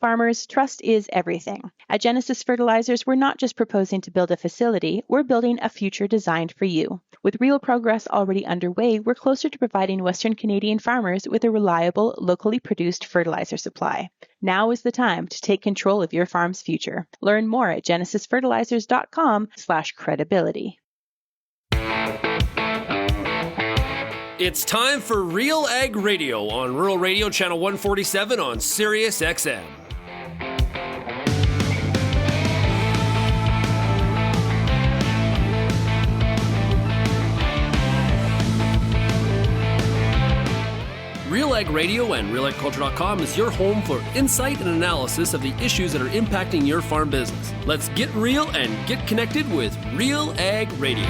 farmers, trust is everything. At Genesis Fertilizers, we're not just proposing to build a facility, we're building a future designed for you. With real progress already underway, we're closer to providing Western Canadian farmers with a reliable, locally produced fertilizer supply. Now is the time to take control of your farm's future. Learn more at genesisfertilizers.com/credibility. It's time for RealAg Radio on Rural Radio Channel 147 on Sirius XM. RealAg Radio and RealAgriculture.com is your home for insight and analysis of the issues that are impacting your farm business. Let's get real and get connected with RealAg Radio.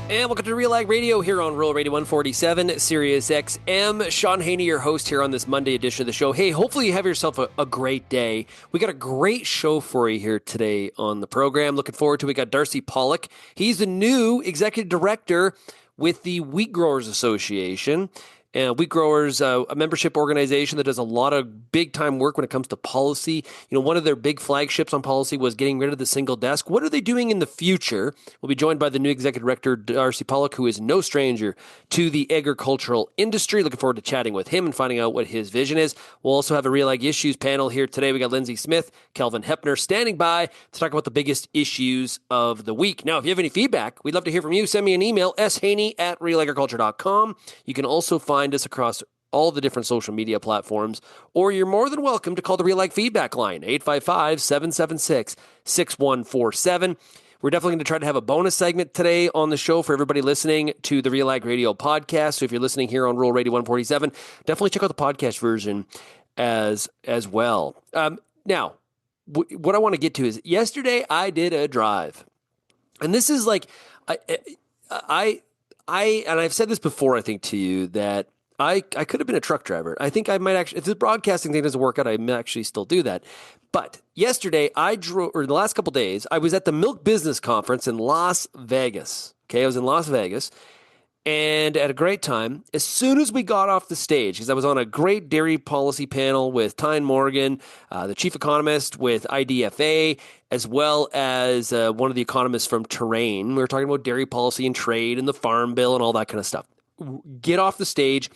And welcome to RealAg Radio here on Rural Radio 147, Sirius XM. Shaun Haney, your host here on this Monday edition of the show. Hey, hopefully you have yourself a great day. We got a great show for you here today on the program. Looking forward to it. We got Darcy Pawlik. He's the new executive director with the Wheat Growers Association. Wheat Growers, a membership organization that does a lot of big-time work when it comes to policy. You know, one of their big flagships on policy was getting rid of the single desk. What are they doing in the future? We'll be joined by the new executive director, Darcy Pawlik, who is no stranger to the agricultural industry. Looking forward to chatting with him and finding out what his vision is. We'll also have a RealAg Issues panel here today. We got Lyndsey Smith, Kelvin Heppner standing by to talk about the biggest issues of the week. Now, if you have any feedback, we'd love to hear from you. Send me an email, shaney@realagriculture.com. You can also find us across all the different social media platforms, or you're more than welcome to call the RealAg feedback line, 855-776-6147. We're definitely going to try to have a bonus segment today on the show for everybody listening to the RealAg Radio podcast. So if you're listening here on Rural Radio 147, definitely check out the podcast version as well. Now, what I want to get to is yesterday I did a drive, and this is like and I've said this before, I think, to you, that I could have been a truck driver. I think I might actually, if this broadcasting thing doesn't work out, I may actually still do that. But yesterday, the last couple of days, I was at the Milk Business Conference in Las Vegas. Okay, I was in Las Vegas and had a great time. As soon as we got off the stage, because I was on a great dairy policy panel with Tyne Morgan, the chief economist with IDFA, as well as one of the economists from Terrain. We were talking about dairy policy and trade and the Farm Bill and all that kind of stuff. Get off the stage,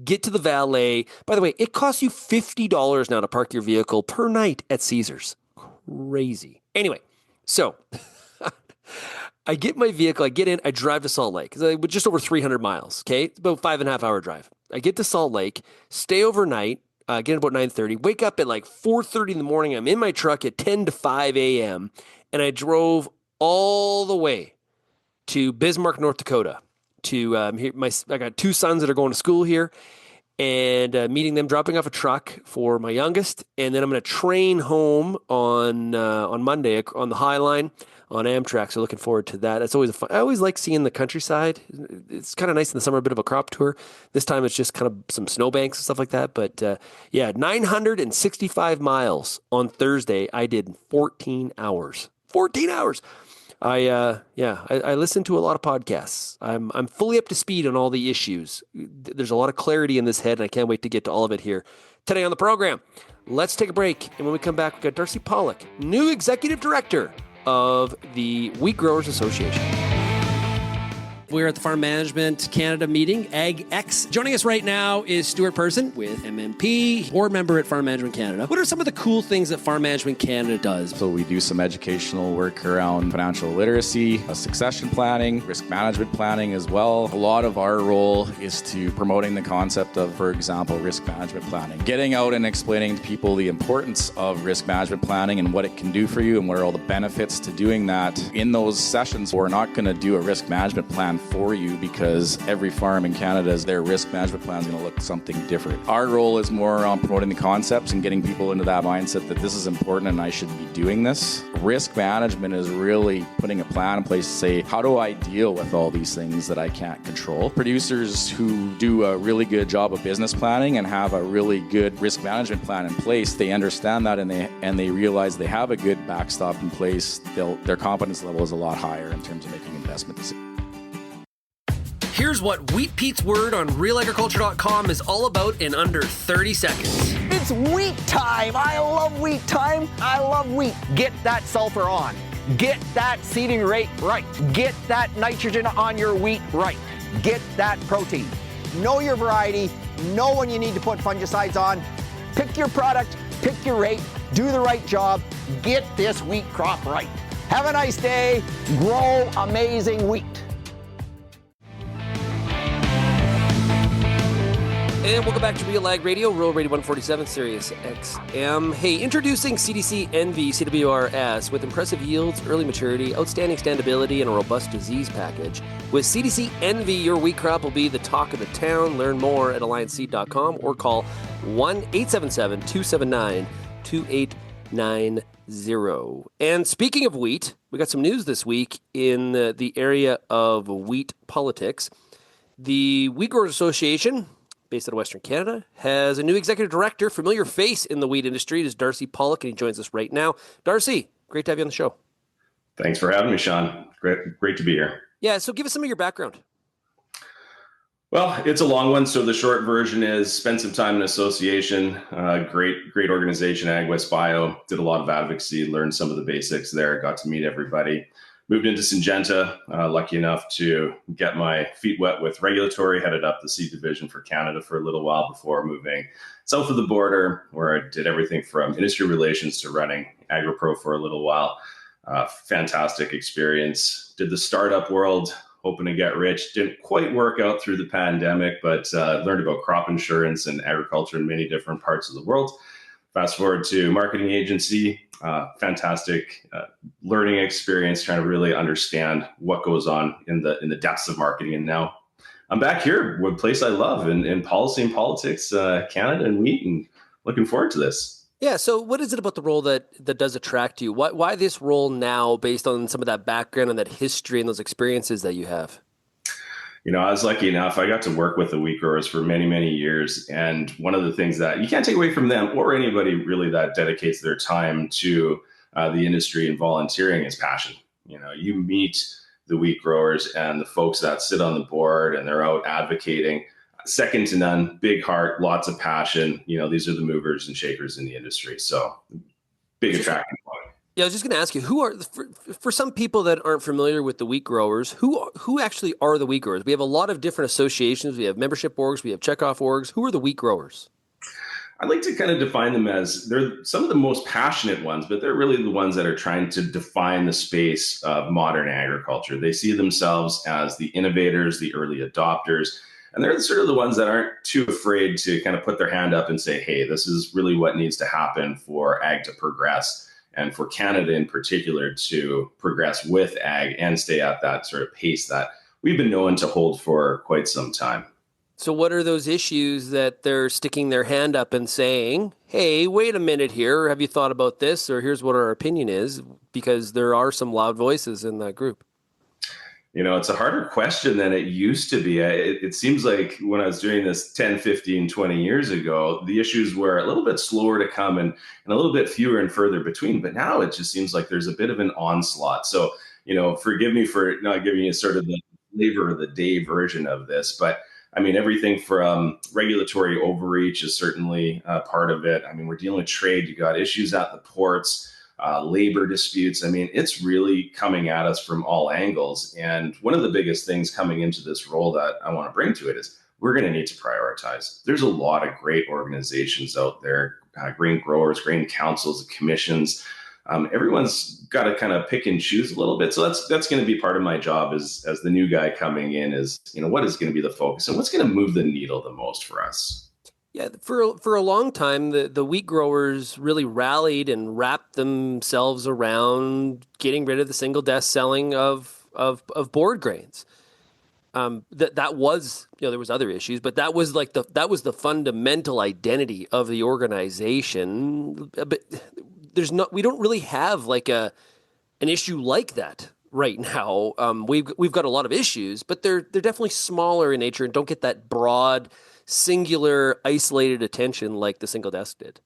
get to the valet. By the way, it costs you $50 now to park your vehicle per night at Caesars. Crazy. Anyway, so I get my vehicle, I get in, I drive to Salt Lake. It's just over 300 miles, okay? It's about 5.5 hour drive. I get to Salt Lake, stay overnight, get in about 9:30, wake up at like 4:30 in the morning. I'm in my truck at 10 to 5 a.m., and I drove all the way to Bismarck, North Dakota. I got two sons that are going to school here, and meeting them, dropping off a truck for my youngest, and then I'm going to train home on Monday on the High Line on Amtrak. So looking forward to that. It's always fun. I always like seeing the countryside. It's kind of nice in the summer, a bit of a crop tour. This time it's just kind of some snowbanks and stuff like that. But 965 miles on Thursday. I did in 14 hours. 14 hours. I listen to a lot of podcasts. I'm fully up to speed on all the issues. There's a lot of clarity in this head, and I can't wait to get to all of it here today on the program. Let's take a break, and when we come back, we've got Darcy Pawlik, new executive director of the Wheat Growers Association. We're at the Farm Management Canada meeting, AgX. Joining us right now is Stuart Person with MMP, board member at Farm Management Canada. What are some of the cool things that Farm Management Canada does? So we do some educational work around financial literacy, succession planning, risk management planning as well. A lot of our role is to promoting the concept of, for example, risk management planning. Getting out and explaining to people the importance of risk management planning and what it can do for you and what are all the benefits to doing that. In those sessions, we're not going to do a risk management plan for you because every farm in Canada, their risk management plan is going to look something different. Our role is more on promoting the concepts and getting people into that mindset that this is important and I should be doing this. Risk management is really putting a plan in place to say, how do I deal with all these things that I can't control? Producers who do a really good job of business planning and have a really good risk management plan in place, they understand that and they realize they have a good backstop in place. Their confidence level is a lot higher in terms of making investment decisions. Here's what Wheat Pete's word on RealAgriculture.com is all about in under 30 seconds. It's wheat time. I love wheat time. I love wheat. Get that sulfur on. Get that seeding rate right. Get that nitrogen on your wheat right. Get that protein. Know your variety. Know when you need to put fungicides on. Pick your product. Pick your rate. Do the right job. Get this wheat crop right. Have a nice day. Grow amazing wheat. And welcome back to RealAg Radio, Rural Radio 147, Sirius XM. Hey, introducing CDC Envy CWRS with impressive yields, early maturity, outstanding standability, and a robust disease package. With CDC Envy, your wheat crop will be the talk of the town. Learn more at allianceseed.com or call 1-877-279-2890. And speaking of wheat, we got some news this week in the area of wheat politics. The Wheat Growers Association, based out of Western Canada, has a new executive director, familiar face in the wheat industry. It is Darcy Pawlik, and he joins us right now. Darcy, great to have you on the show. Thanks for having me, Shaun. Great to be here. Yeah, so give us some of your background. Well, it's a long one, so the short version is spent some time in association, great organization, Ag West Bio, did a lot of advocacy, learned some of the basics there, got to meet everybody. Moved into Syngenta, lucky enough to get my feet wet with regulatory, headed up the seed division for Canada for a little while before moving south of the border, where I did everything from industry relations to running AgriPro for a little while. Fantastic experience. Did the startup world, hoping to get rich. Didn't quite work out through the pandemic, but learned about crop insurance and agriculture in many different parts of the world. Fast forward to marketing agency, fantastic learning experience, trying to really understand what goes on in the depths of marketing. And now I'm back here, a place I love in policy and politics, Canada and wheat, and looking forward to this. Yeah, so what is it about the role that does attract you? Why this role now, based on some of that background and that history and those experiences that you have? You know, I was lucky enough, I got to work with the wheat growers for many, many years. And one of the things that you can't take away from them or anybody really that dedicates their time to the industry and volunteering is passion. You know, you meet the wheat growers and the folks that sit on the board and they're out advocating, second to none, big heart, lots of passion. You know, these are the movers and shakers in the industry. So big attracting point. Yeah, I was just going to ask you, who are, for some people that aren't familiar with the wheat growers, who actually are the wheat growers? We have a lot of different associations. We have membership orgs. We have checkoff orgs. Who are the wheat growers? I'd like to kind of define them as they're some of the most passionate ones, but they're really the ones that are trying to define the space of modern agriculture. They see themselves as the innovators, the early adopters, and they're sort of the ones that aren't too afraid to kind of put their hand up and say, hey, this is really what needs to happen for ag to progress. And for Canada in particular to progress with ag and stay at that sort of pace that we've been known to hold for quite some time. So what are those issues that they're sticking their hand up and saying, hey, wait a minute here, have you thought about this? Or here's what our opinion is, because there are some loud voices in that group. You know, it's a harder question than it used to be. It seems like when I was doing this 10, 15, 20 years ago, the issues were a little bit slower to come and a little bit fewer and further between. But now it just seems like there's a bit of an onslaught. So, you know, forgive me for not giving you sort of the flavor of the day version of this. But I mean, everything from regulatory overreach is certainly part of it. I mean, we're dealing with trade. You got issues at the ports. Labor disputes. I mean, it's really coming at us from all angles. And one of the biggest things coming into this role that I want to bring to it is we're going to need to prioritize. There's a lot of great organizations out there, grain growers, grain councils, commissions. Everyone's got to kind of pick and choose a little bit. So that's going to be part of my job as the new guy coming in is, you know, what is going to be the focus and what's going to move the needle the most for us? Yeah, for a long time, the wheat growers really rallied and wrapped themselves around getting rid of the single desk selling of board grains. That was, you know, there was other issues, but that was like the fundamental identity of the organization. But we don't really have like an issue like that right now. We've got a lot of issues, but they're definitely smaller in nature and don't get that broad, singular, isolated attention like the single desk did.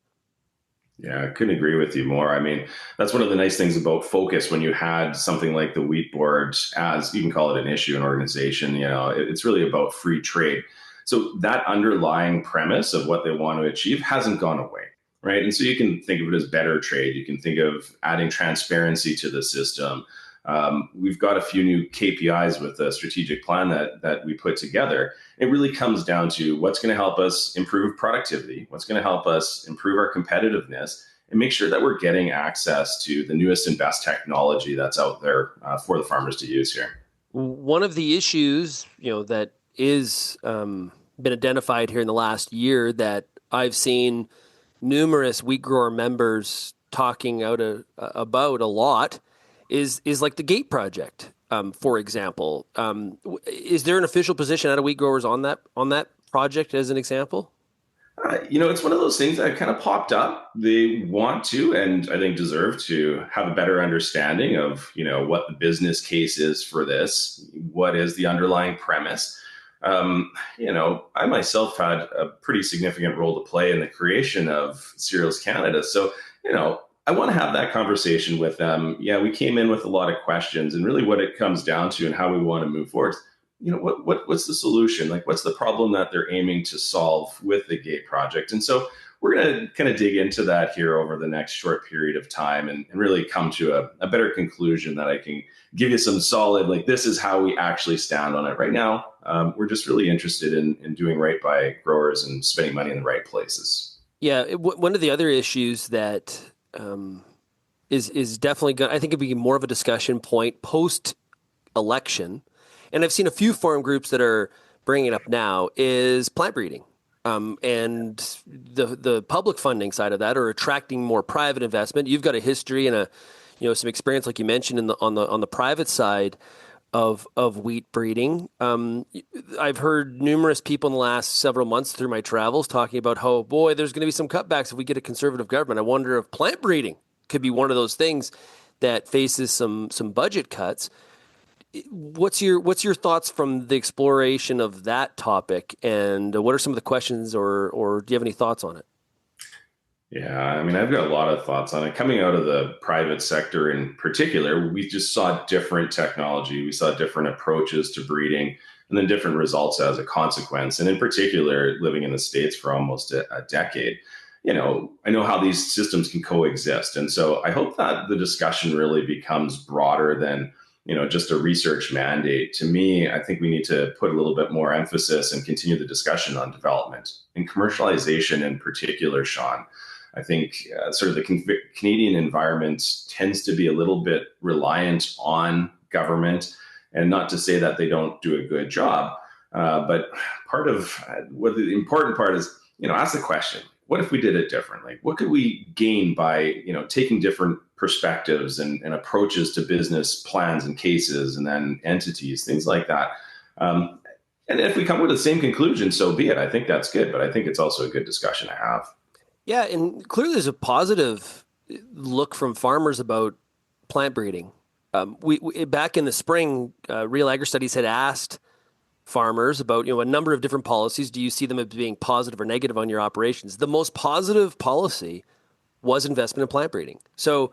Yeah, I couldn't agree with you more. I mean, that's one of the nice things about focus when you had something like the wheat board, as you can call it an issue, an organization, it's really about free trade. So that underlying premise of what they want to achieve hasn't gone away, right? And so you can think of it as better trade. You can think of adding transparency to the system. We've got a few new KPIs with the strategic plan that we put together. It really comes down to what's going to help us improve productivity, what's going to help us improve our competitiveness, and make sure that we're getting access to the newest and best technology that's out there for the farmers to use here. One of the issues, that is been identified here in the last year that I've seen numerous wheat grower members talking about a lot is like the gate project, for example. Is there an official position out of wheat growers on that project as an example? It's one of those things that kind of popped up. They want to, and I think deserve to, have a better understanding of, what the business case is for this, what is the underlying premise. I myself had a pretty significant role to play in the creation of Cereals Canada. So, I want to have that conversation with them. Yeah, we came in with a lot of questions, and really what it comes down to and how we want to move forward. What's the solution? Like, what's the problem that they're aiming to solve with the GATE project? And so we're going to kind of dig into that here over the next short period of time and really come to a better conclusion that I can give you some solid, like, this is how we actually stand on it right now. We're just really interested in doing right by growers and spending money in the right places. Yeah, one of the other issues that is definitely going, I think it'd be more of a discussion point post-election, and I've seen a few farm groups that are bringing it up now, is plant breeding. And the public funding side of that, or attracting more private investment. You've got a history and some experience, like you mentioned, on the private side of wheat breeding. I've heard numerous people in the last several months through my travels talking about how, boy, there's going to be some cutbacks if we get a conservative government. I wonder if plant breeding could be one of those things that faces some budget cuts. What's your thoughts from the exploration of that topic, and what are some of the questions, or do you have any thoughts on it? Yeah, I mean, I've got a lot of thoughts on it. Coming out of the private sector in particular, we just saw different technology. We saw different approaches to breeding, and then different results as a consequence. And in particular, living in the States for almost a decade, I know how these systems can coexist. And so I hope that the discussion really becomes broader than just a research mandate. To me, I think we need to put a little bit more emphasis and continue the discussion on development and commercialization in particular, Shaun. I think sort of the Canadian environment tends to be a little bit reliant on government, and not to say that they don't do a good job, but part of what the important part is, ask the question, what if we did it differently? What could we gain by, taking different perspectives and approaches to business plans and cases and then entities, things like that. And if we come with the same conclusion, so be it. I think that's good, but I think it's also a good discussion to have. Yeah, and clearly there's a positive look from farmers about plant breeding. We back in the spring, Real Agri Studies had asked farmers about a number of different policies. Do you see them as being positive or negative on your operations? The most positive policy was investment in plant breeding. So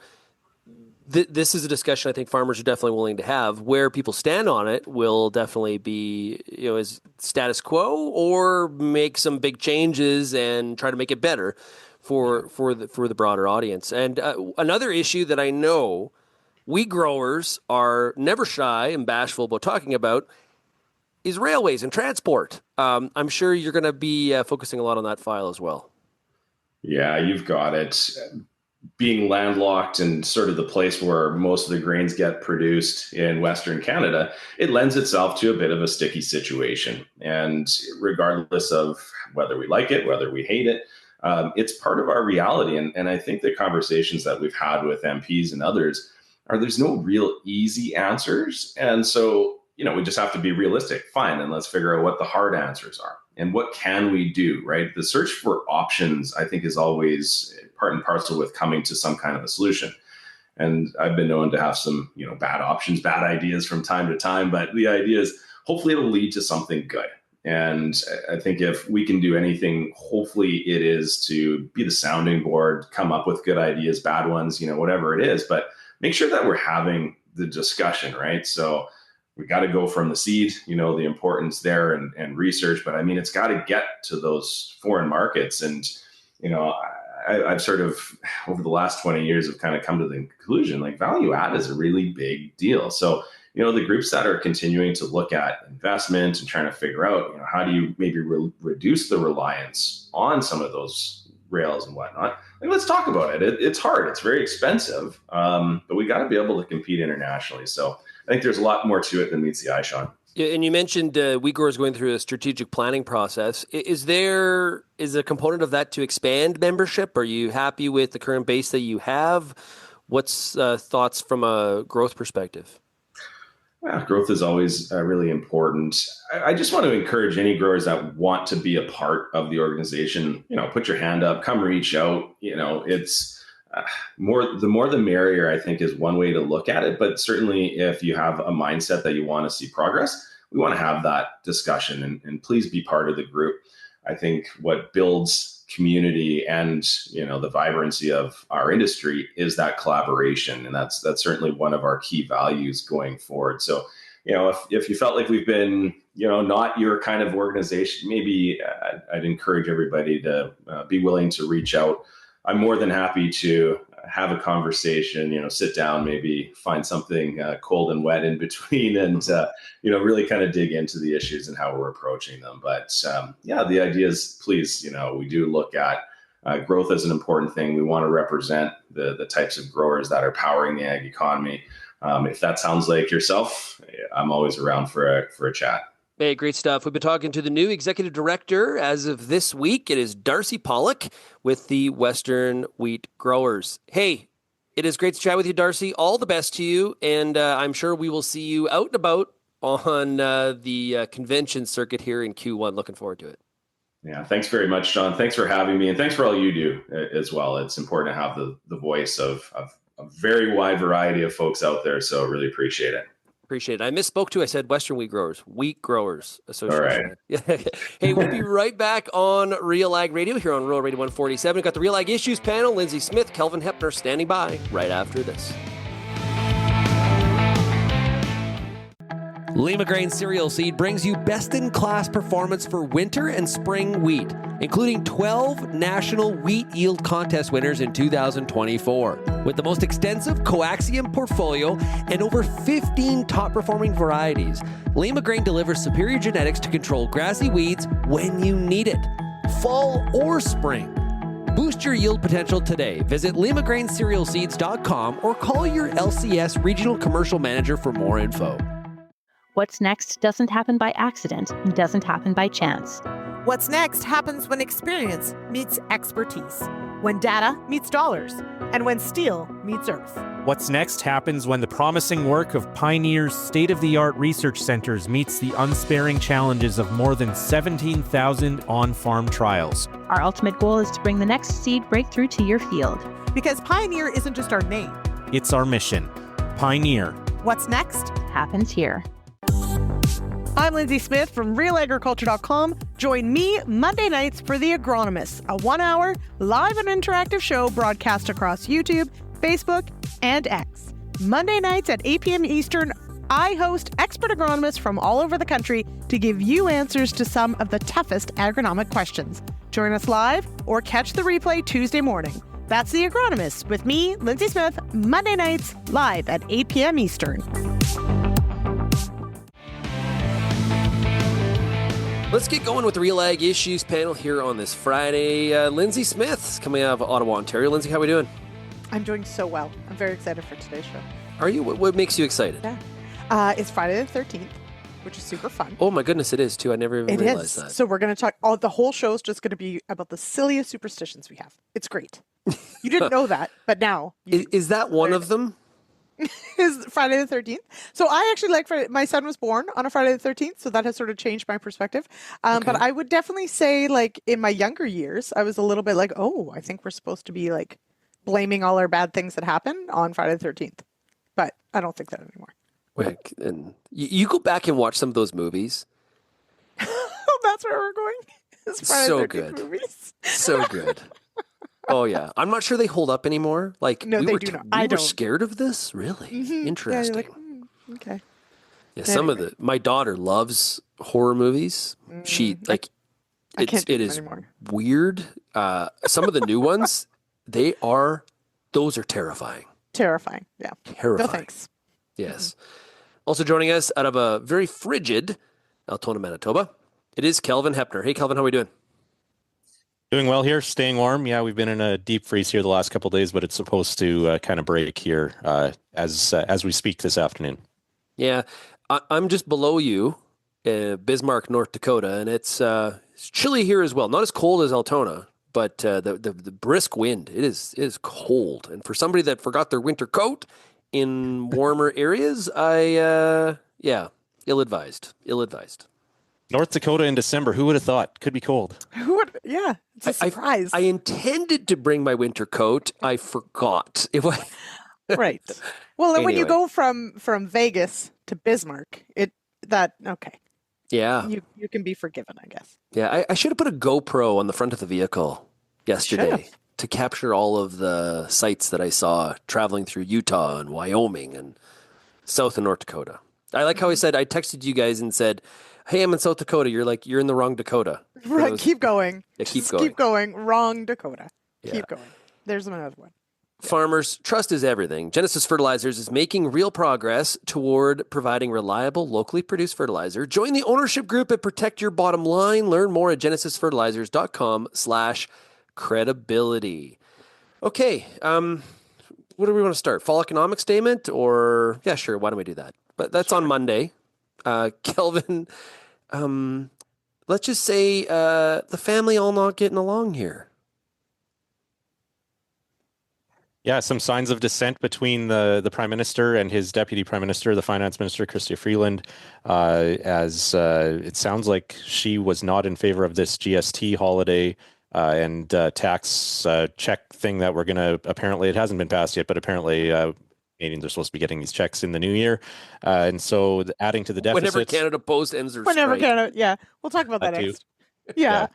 this is a discussion I think farmers are definitely willing to have. Where people stand on it will definitely be, as status quo, or make some big changes and try to make it better for the broader audience. And another issue that I know wheat growers are never shy and bashful about talking about is railways and transport. I'm sure you're going to be focusing a lot on that file as well. Yeah, you've got it. Being landlocked and sort of the place where most of the grains get produced in Western Canada, it lends itself to a bit of a sticky situation. And regardless of whether we like it, whether we hate it, it's part of our reality. And I think the conversations that we've had with MPs and others there's no real easy answers. And so, we just have to be realistic. Fine, and let's figure out what the hard answers are. And what can we do, right? The search for options, I think, is always part and parcel with coming to some kind of a solution. And I've been known to have some, bad options, bad ideas from time to time. But the idea is hopefully it'll lead to something good. And I think if we can do anything, hopefully it is to be the sounding board, come up with good ideas, bad ones, whatever it is, but make sure that we're having the discussion, right? So we got to go from the seed, the importance there and research, but I mean, it's got to get to those foreign markets. And, I've sort of over the last 20 years have kind of come to the conclusion, like value add is a really big deal. So, the groups that are continuing to look at investment and trying to figure out, how do you maybe reduce the reliance on some of those rails and whatnot? Like, let's talk about it. It's hard. It's very expensive, but we got to be able to compete internationally. So I think there's a lot more to it than meets the eye, Shaun. Yeah, and you mentioned wheat growers going through a strategic planning process. Is a component of that to expand membership? Are you happy with the current base that you have? What's thoughts from a growth perspective? Well, growth is always really important. I just want to encourage any growers that want to be a part of the organization, put your hand up, come reach out. It's the more the merrier, I think, is one way to look at it. But certainly if you have a mindset that you want to see progress, we want to have that discussion and please be part of the group. I think what builds community and the vibrancy of our industry is that collaboration, and that's certainly one of our key values going forward. So if you felt like we've been not your kind of organization, maybe I'd encourage everybody to be willing to reach out. I'm more than happy to have a conversation, sit down, maybe find something cold and wet in between and, really kind of dig into the issues and how we're approaching them. But the idea is, please, we do look at growth as an important thing. We want to represent the types of growers that are powering the ag economy. If that sounds like yourself, I'm always around for a chat. Hey, great stuff. We've been talking to the new executive director as of this week. It is Darcy Pawlik with the Western Wheat Growers. Hey, it is great to chat with you, Darcy. All the best to you, and I'm sure we will see you out and about on the convention circuit here in Q1. Looking forward to it. Yeah, thanks very much, Shaun. Thanks for having me, and thanks for all you do as well. It's important to have the voice of a very wide variety of folks out there, so really appreciate it. Appreciate it. I misspoke too. I said Western Wheat Growers Association. All right. Hey, we'll be right back on RealAg Radio here on Real Radio 147. We've got the RealAg Issues Panel. Lyndsey Smith, Kelvin Heppner standing by right after this. Lima Grain Cereal Seed brings you best-in-class performance for winter and spring wheat, including 12 national wheat yield contest winners in 2024. With the most extensive coaxium portfolio and over 15 top-performing varieties, Lima Grain delivers superior genetics to control grassy weeds when you need it, fall or spring. Boost your yield potential today. Visit limagraincerealseeds.com or call your LCS Regional Commercial Manager for more info. What's next doesn't happen by accident and doesn't happen by chance. What's next happens when experience meets expertise, when data meets dollars, and when steel meets earth. What's next happens when the promising work of Pioneer's state-of-the-art research centers meets the unsparing challenges of more than 17,000 on-farm trials. Our ultimate goal is to bring the next seed breakthrough to your field. Because Pioneer isn't just our name. It's our mission. Pioneer. What's next Happens here. I'm Lyndsey Smith from RealAgriculture.com. Join me Monday nights for The Agronomists, a 1-hour live and interactive show broadcast across YouTube, Facebook, and X. Monday nights at 8 p.m. Eastern, I host expert agronomists from all over the country to give you answers to some of the toughest agronomic questions. Join us live or catch the replay Tuesday morning. That's The Agronomists with me, Lyndsey Smith, Monday nights live at 8 p.m. Eastern. Let's get going with the RealAg Issues Panel here on this Friday. Lyndsey Smith's coming out of Ottawa, Ontario. Lyndsey, how are we doing? I'm doing so well. I'm very excited for today's show. Are you? What makes you excited? Yeah. It's Friday the 13th, which is super fun. Oh my goodness, it is too. I never even realized that. So we're going to talk, the whole show is just going to be about the silliest superstitions we have. It's great. You didn't know that, but now. Is that one of them? Is Friday the 13th. So I actually like Friday. My son was born on a Friday the 13th, so that has sort of changed my perspective. Okay. But I would definitely say, like, in my younger years, I was a little bit like, oh, I think we're supposed to be, like, blaming all our bad things that happen on Friday the 13th. But I don't think that anymore. Wait, and you go back and watch some of those movies. That's where we're going. As Friday So 13th good. Movies. So good. Oh yeah, I'm not sure they hold up anymore. Like No, we they were, do not. we I were don't. scared of this. Really interesting. Yeah, you're like, okay. Yeah, some of Anyway. my daughter loves horror movies. She I can't do it them is anymore. weird. Some of the new ones, those are terrifying. Terrifying. Yeah. Terrifying. No thanks. Yes. Also joining us out of a very frigid Altona, Manitoba, it is Kelvin Heppner. Hey, Kelvin, how are we doing? Doing well here, staying warm. Yeah, we've been in a deep freeze here the last couple of days, but it's supposed to kind of break here as we speak this afternoon. Yeah, I'm just below you, Bismarck, North Dakota, and it's chilly here as well. Not as cold as Altona, but the brisk wind. It is cold, and for somebody that forgot their winter coat in warmer areas, ill-advised. North Dakota in December, who would have thought? Could be cold. Who would? Yeah. It's a surprise. I intended to bring my winter coat. I forgot. It was Right. Well, and when you Anyway. go from Vegas to Bismarck, okay. Yeah. You can be forgiven, I guess. Yeah, I should have put a GoPro on the front of the vehicle yesterday Should've. to capture all of the sights that I saw traveling through Utah and Wyoming and South and North Dakota. I like how I texted you guys and said, hey, I'm in South Dakota. You're like, you're in the wrong Dakota. Right. Keep going. Yeah, keep Just going. Keep going. Wrong Dakota. Yeah. Keep going. There's another one. Farmers, trust is everything. Genesis Fertilizers is making real progress toward providing reliable, locally produced fertilizer. Join the ownership group and protect your bottom line. Learn more at genesisfertilizers.com/credibility. Okay, where do we want to start? Fall economic statement or, yeah, sure, why don't we do that? But that's on Monday. Kelvin, let's just say the family all not getting along here. Yeah, some signs of dissent between the Prime Minister and his Deputy Prime Minister, the Finance Minister, Chrystia Freeland, as it sounds like she was not in favor of this GST holiday and tax check thing that we're going to, apparently it hasn't been passed yet, but apparently Canadians are supposed to be getting these checks in the new year. And so adding to the deficit. Whenever Canada Post ends their Whenever strike. Canada, yeah. We'll talk about that That too. next. Yeah.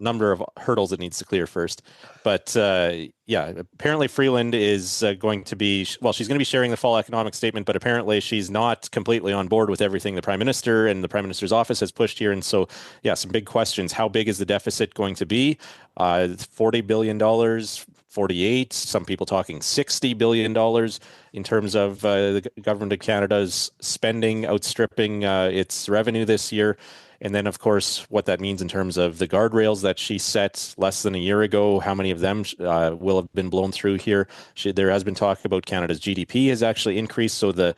Number of hurdles it needs to clear first. But apparently Freeland is going to be, she's going to be sharing the fall economic statement, but apparently she's not completely on board with everything the Prime Minister and the Prime Minister's office has pushed here. And so, some big questions. How big is the deficit going to be? $40 billion, 48, some people talking $60 billion in terms of the government of Canada's spending outstripping its revenue this year. And then, of course, what that means in terms of the guardrails that she set less than a year ago, how many of them will have been blown through here. There has been talk about Canada's GDP has actually increased, so the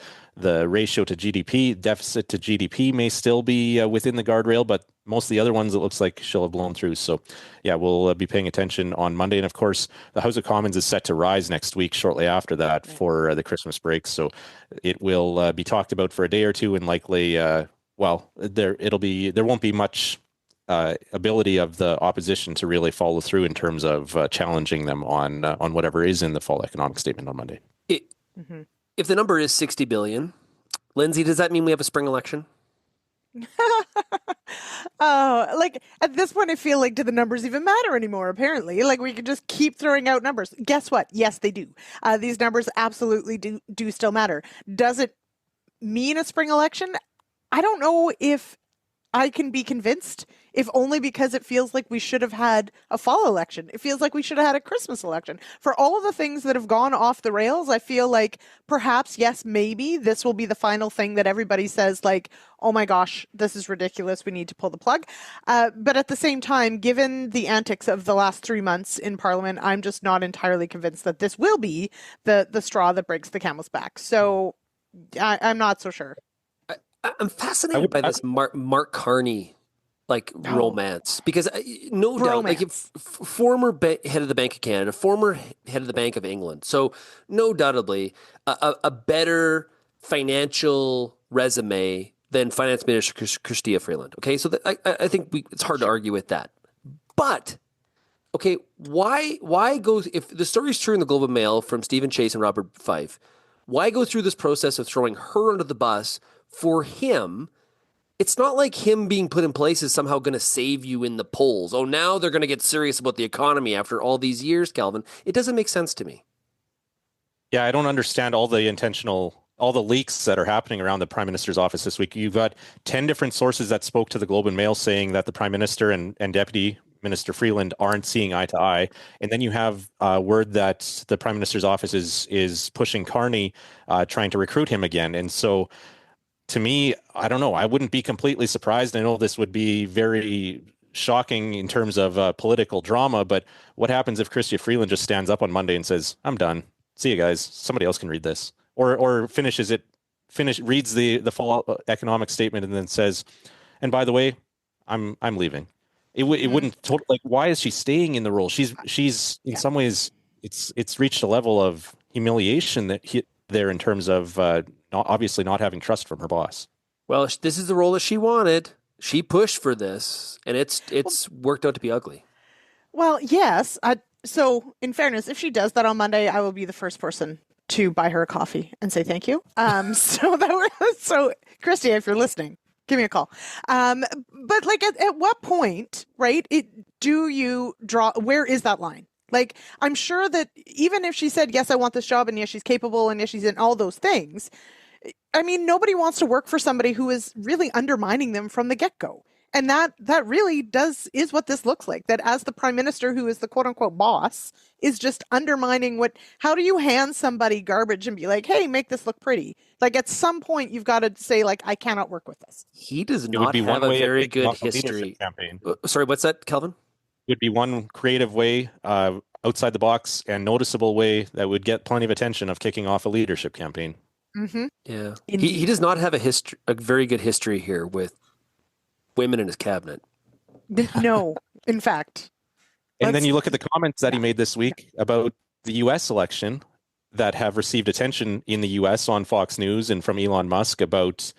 ratio to GDP, deficit to GDP may still be within the guardrail, but most of the other ones, it looks like she'll have blown through. So, we'll be paying attention on Monday. And, of course, the House of Commons is set to rise next week shortly after that for the Christmas break. So it will be talked about for a day or two and likely there won't be much ability of the opposition to really follow through in terms of challenging them on whatever is in the fall economic statement on Monday. If the number is 60 billion, Lyndsey, does that mean we have a spring election? At this point, I feel like, do the numbers even matter anymore? Apparently, we could just keep throwing out numbers. Guess what? Yes, they do. These numbers absolutely do still matter. Does it mean a spring election? I don't know if I can be convinced, if only because it feels like we should have had a fall election. It feels like we should have had a Christmas election. For all of the things that have gone off the rails, I feel like perhaps, yes, maybe this will be the final thing that everybody says, oh my gosh, this is ridiculous. We need to pull the plug. But at the same time, given the antics of the last 3 months in Parliament, I'm just not entirely convinced that this will be the straw that breaks the camel's back. So I'm not so sure. I'm fascinated by this Mark Carney romance because no doubt, former head of the Bank of Canada, former head of the Bank of England, so no doubtedly a better financial resume than Finance Minister Chrystia Freeland. Okay, so I think it's hard to argue with that. But okay, why go if the story's true in the Globe and Mail from Stephen Chase and Robert Fife? Why go through this process of throwing her under the bus for him it's not like him being put in place is somehow going to save you in the polls. Oh, now they're going to get serious about the economy after all these years, Kelvin. It doesn't make sense to me. Yeah, I don't understand all the leaks that are happening around the Prime Minister's office this week. You've got 10 different sources that spoke to the Globe and Mail saying that the Prime Minister and Deputy Minister Freeland aren't seeing eye to eye. And then you have word that the Prime Minister's office is pushing Carney, trying to recruit him again. And so to me, I don't know, I wouldn't be completely surprised. I know this would be very shocking in terms of political drama, but what happens if Chrystia Freeland just stands up on Monday and says, I'm done. See you guys. Somebody else can read this. Or reads the full economic statement and then says, and by the way, I'm leaving. It wouldn't like, why is she staying in the role? She's in some ways it's reached a level of humiliation there in terms of obviously not having trust from her boss. Well, this is the role that she wanted. She pushed for this, and it's worked out to be ugly. Well, yes. So in fairness, if she does that on Monday, I will be the first person to buy her a coffee and say thank you. So Christy, if you're listening, give me a call. But like at what point, right? Do you draw, where is that line? Like, I'm sure that even if she said, yes, I want this job, and yes, she's capable, and yes, she's in all those things. I mean, nobody wants to work for somebody who is really undermining them from the get-go. And that really is what this looks like, that as the Prime Minister, who is the quote unquote boss, is just undermining how do you hand somebody garbage and be like, hey, make this look pretty? Like, at some point you've got to say, like, I cannot work with this. He does not have a very good history. Sorry, what's that, Kelvin? It would be one creative way, outside the box and noticeable way that would get plenty of attention of kicking off a leadership campaign. Mm-hmm. Yeah. He does not have a very good history here with women in his cabinet. No, in fact. And then you look at the comments that he made this week about the U.S. election that have received attention in the U.S. on Fox News and from Elon Musk about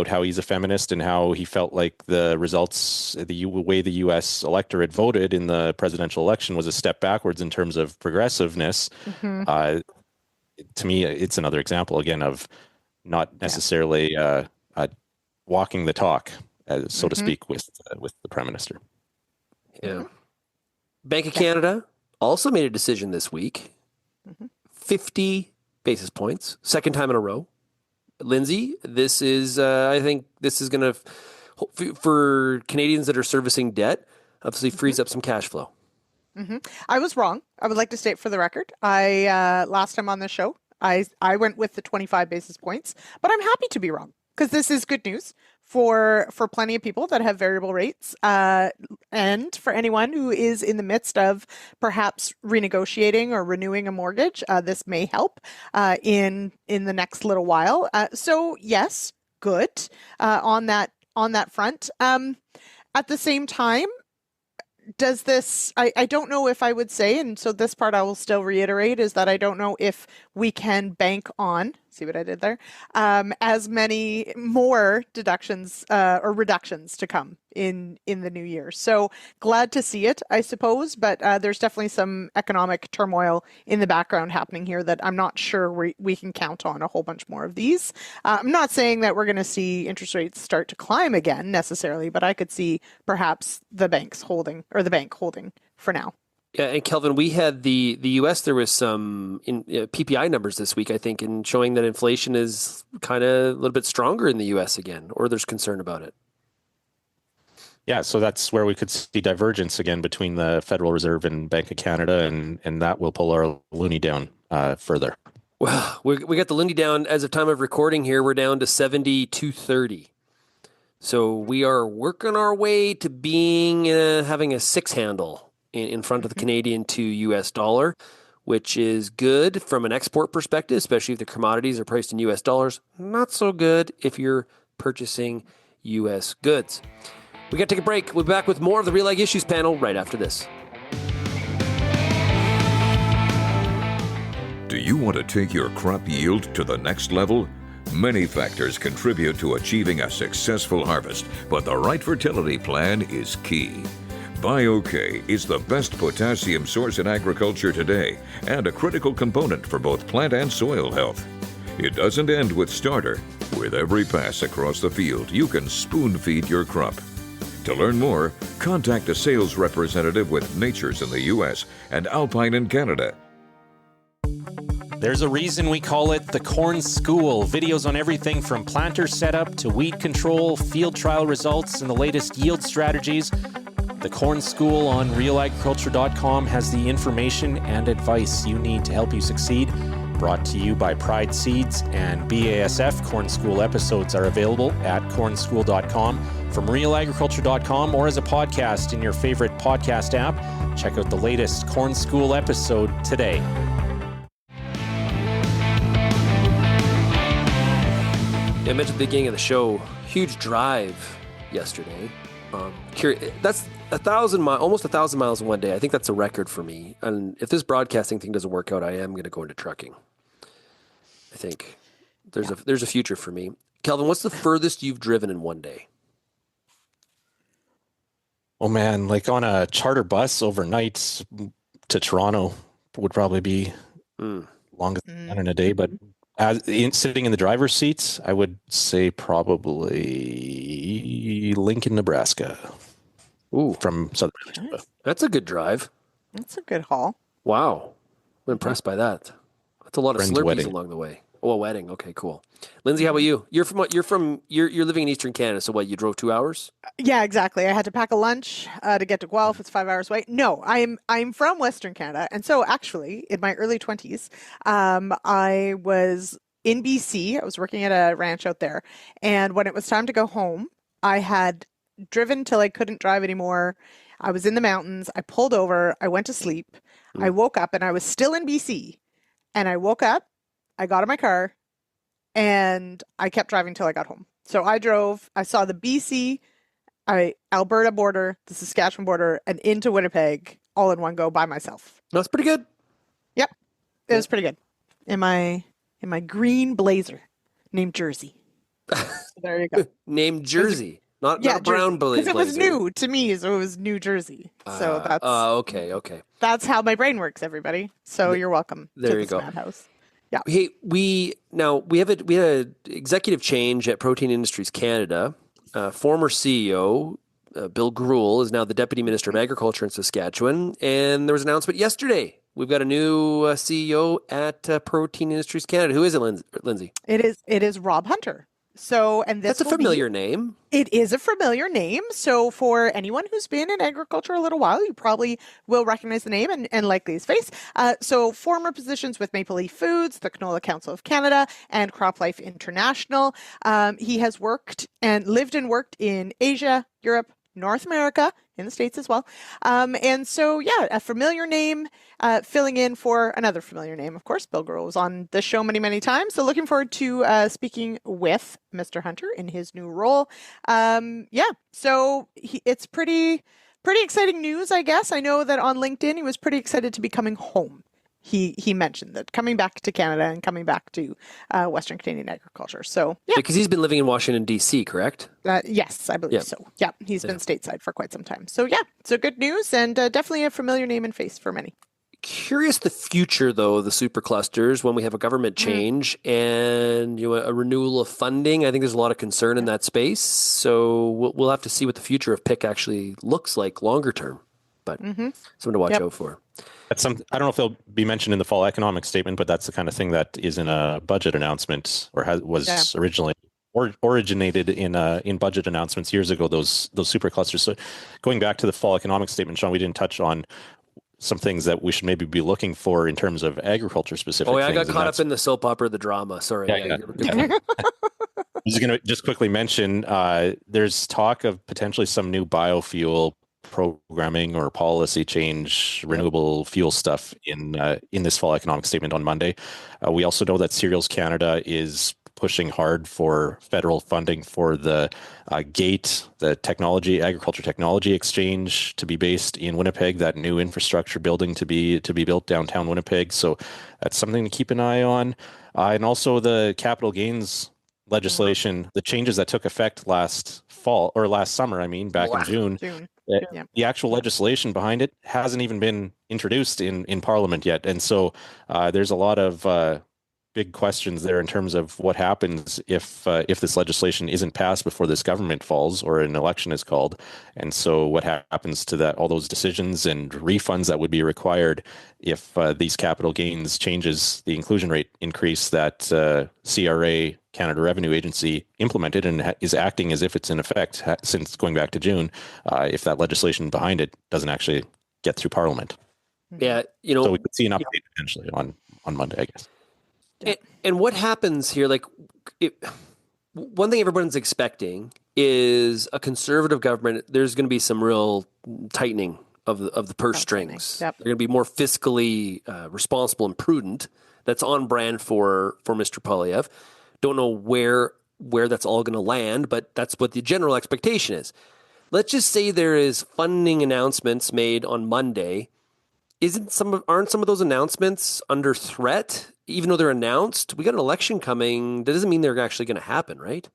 how he's a feminist and how he felt like the results, the way the U.S. electorate voted in the presidential election was a step backwards in terms of progressiveness. Mm-hmm. To me, it's another example, again, of not necessarily walking the talk, so to speak, with the Prime Minister. Yeah. Bank of Canada also made a decision this week. 50 basis points, second time in a row. Lyndsey, this is, I think this is going to, for Canadians that are servicing debt, obviously frees up some cash flow. Mm-hmm. I was wrong. I would like to state for the record, last time on the show, I went with the 25 basis points, but I'm happy to be wrong because this is good news for plenty of people that have variable rates, and for anyone who is in the midst of perhaps renegotiating or renewing a mortgage. This may help in the next little while. So yes, good on that front. At the same time, does this, I don't know if I would say, and so this part I will still reiterate, is that I don't know if we can bank on, see what I did there, as many more deductions or reductions to come in the new year. So glad to see it, I suppose, but there's definitely some economic turmoil in the background happening here that I'm not sure we can count on a whole bunch more of these. I'm not saying that we're going to see interest rates start to climb again necessarily, but I could see perhaps the bank holding for now. Yeah, and Kelvin, we had the U.S. There was some PPI numbers this week, I think, in showing that inflation is kind of a little bit stronger in the U.S. again, or there's concern about it. Yeah, so that's where we could see divergence again between the Federal Reserve and Bank of Canada, and that will pull our loonie down further. Well, we got the loonie down as of time of recording here. We're down to 72.30. So we are working our way to being having a 6 handle in front of the Canadian to U.S. dollar, which is good from an export perspective, especially if the commodities are priced in U.S. dollars. Not so good if you're purchasing U.S. goods. We got to take a break. We'll be back with more of the RealAg Issues Panel right after this. Do you want to take your crop yield to the next level? Many factors contribute to achieving a successful harvest, but the right fertility plan is key. BioK is the best potassium source in agriculture today and a critical component for both plant and soil health. It doesn't end with starter. With every pass across the field, you can spoon feed your crop. To learn more, contact a sales representative with Nature's in the U.S. and Alpine in Canada. There's a reason we call it the Corn School. Videos on everything from planter setup to weed control, field trial results, and the latest yield strategies. The Corn School on RealAgriculture.com has the information and advice you need to help you succeed. Brought to you by Pride Seeds and BASF. Corn School episodes are available at cornschool.com, from RealAgriculture.com, or as a podcast in your favorite podcast app. Check out the latest Corn School episode today. I mentioned at the beginning of the show, huge drive yesterday. That's almost 1,000 miles in one day. I think that's a record for me. And if this broadcasting thing doesn't work out, I am going to go into trucking. I think there's a future for me. Kelvin, what's the furthest you've driven in one day? Oh man, like on a charter bus overnight to Toronto would probably be longest done in a day, but sitting in the driver's seat, I would say probably Lincoln, Nebraska. Ooh, from southern Manitoba. That's a good drive. That's a good haul. Wow, I'm impressed by that. That's a lot of Friend's Slurpees wedding. along the way. Oh, a wedding. Okay, cool. Lyndsey, how about you? You're living in Eastern Canada, so what? You drove 2 hours? Yeah, exactly. I had to pack a lunch to get to Guelph. It's 5 hours away. No, I'm from Western Canada, and so actually, in my early 20s, I was in BC. I was working at a ranch out there, and when it was time to go home, I had driven till I couldn't drive anymore. I was in the mountains. I pulled over. I went to sleep. I woke up, and I was still in BC. And I woke up. I got in my car, and I kept driving till I got home. So I drove. I saw the BC, Alberta border, the Saskatchewan border, and into Winnipeg all in one go by myself. That's pretty good. Yep, it was pretty good. In my green Blazer named Jersey. So there you go. Named Jersey, not brown Blazer. Because it was new to me, so it was New Jersey. So that's okay. That's how my brain works, everybody. So you're welcome. There to you go. Madhouse. Yeah. Hey, we had an executive change at Protein Industries Canada. Former CEO Bill Gruel is now the Deputy Minister of Agriculture in Saskatchewan, and there was an announcement yesterday. We've got a new CEO at Protein Industries Canada. Who is it, Lyndsey? It is Rob Hunter. So, and that's a familiar name. It is a familiar name. So for anyone who's been in agriculture a little while, you probably will recognize the name and likely his face. So former positions with Maple Leaf Foods, the Canola Council of Canada, and CropLife International. He has worked and lived and worked in Asia, Europe, North America, in the States as well. And so, yeah, a familiar name, filling in for another familiar name. Of course, Bill Gruel was on the show many, many times. So looking forward to speaking with Mr. Hunter in his new role. So it's pretty exciting news, I guess. I know that on LinkedIn, he was pretty excited to be coming home. He mentioned that coming back to Canada and coming back to Western Canadian agriculture. So, yeah. Because he's been living in Washington, D.C., correct? Yes, I believe so. Yeah, he's been stateside for quite some time. So, yeah, so good news and definitely a familiar name and face for many. Curious the future, though, the superclusters, when we have a government change and a renewal of funding. I think there's a lot of concern in that space. So we'll have to see what the future of PIC actually looks like longer term. But something to watch out for. That's I don't know if they'll be mentioned in the fall economic statement, but that's the kind of thing that is in a budget announcement or was originally originated in budget announcements years ago. Those superclusters. So going back to the fall economic statement, Shaun, we didn't touch on some things that we should maybe be looking for in terms of agriculture specific. Oh yeah, I got caught up in the soap opera, the drama. Sorry. Yeah. I'm just going to just quickly mention there's talk of potentially some new biofuel programming or policy change, renewable fuel stuff in this fall economic statement on Monday. We also know that Cereals Canada is pushing hard for federal funding for the GATE, the Agriculture Technology Exchange, to be based in Winnipeg. That new infrastructure building to be built downtown Winnipeg. So that's something to keep an eye on. And also the capital gains legislation, the changes that took effect last summer. Back in June. The actual legislation behind it hasn't even been introduced in Parliament yet. And so there's a lot of big questions there in terms of what happens if this legislation isn't passed before this government falls or an election is called. And so what happens to that, all those decisions and refunds that would be required if these capital gains changes, the inclusion rate increase that CRA, Canada Revenue Agency, implemented and is acting as if it's in effect since going back to June, if that legislation behind it doesn't actually get through Parliament. Yeah, so we could see an update potentially on Monday, I guess. And what happens here? One thing everyone's expecting is a conservative government. There's going to be some real tightening of the purse strings. Yep. They're going to be more fiscally responsible and prudent. That's on brand for Mr. Poilievre. Don't know where that's all going to land, but that's what the general expectation is. Let's just say there is funding announcements made on Monday. Aren't some of those announcements under threat? Even though they're announced, we got an election coming. That doesn't mean they're actually going to happen, right?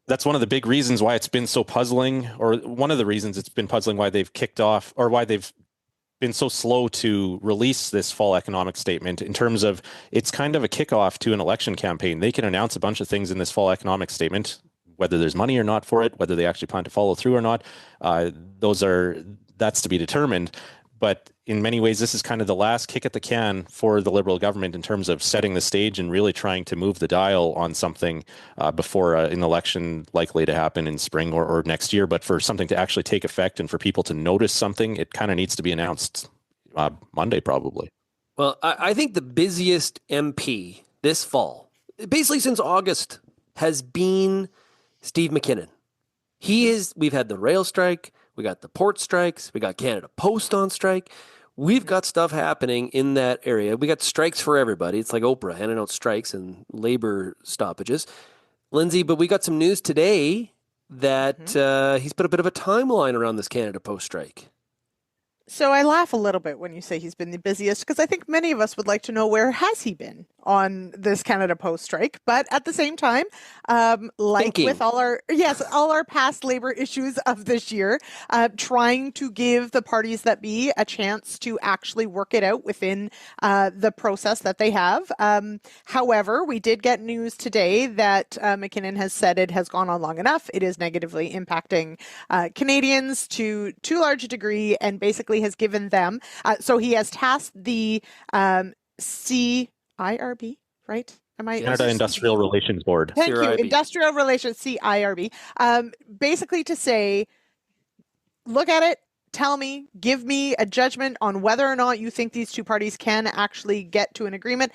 That's one of the big reasons why it's been so puzzling, or one of the reasons it's been puzzling why they've kicked off, or why they've been so slow to release this fall economic statement, in terms of it's kind of a kickoff to an election campaign. They can announce a bunch of things in this fall economic statement, whether there's money or not for it, whether they actually plan to follow through or not. That's to be determined. But in many ways, this is kind of the last kick at the can for the Liberal government in terms of setting the stage and really trying to move the dial on something before an election likely to happen in spring or next year. But for something to actually take effect and for people to notice something, it kind of needs to be announced Monday, probably. Well, I think the busiest MP this fall, basically since August, has been Steve McKinnon. We've had the rail strike. We got the port strikes. We got Canada Post on strike. We've got stuff happening in that area. We got strikes for everybody. It's like Oprah handing out strikes and labor stoppages. Lyndsey, but we got some news today that he's put a bit of a timeline around this Canada Post strike. So I laugh a little bit when you say he's been the busiest, because I think many of us would like to know, where has he been on this Canada Post strike? But at the same time, with all our past labor issues of this year, trying to give the parties that be a chance to actually work it out within the process that they have. However, we did get news today that McKinnon has said it has gone on long enough. It is negatively impacting Canadians to too large a degree, and basically has given them, so he has tasked the CIRB, right? Canada Industrial Relations Board. Thank you. Industrial Relations, CIRB, basically to say, look at it, tell me, give me a judgment on whether or not you think these two parties can actually get to an agreement.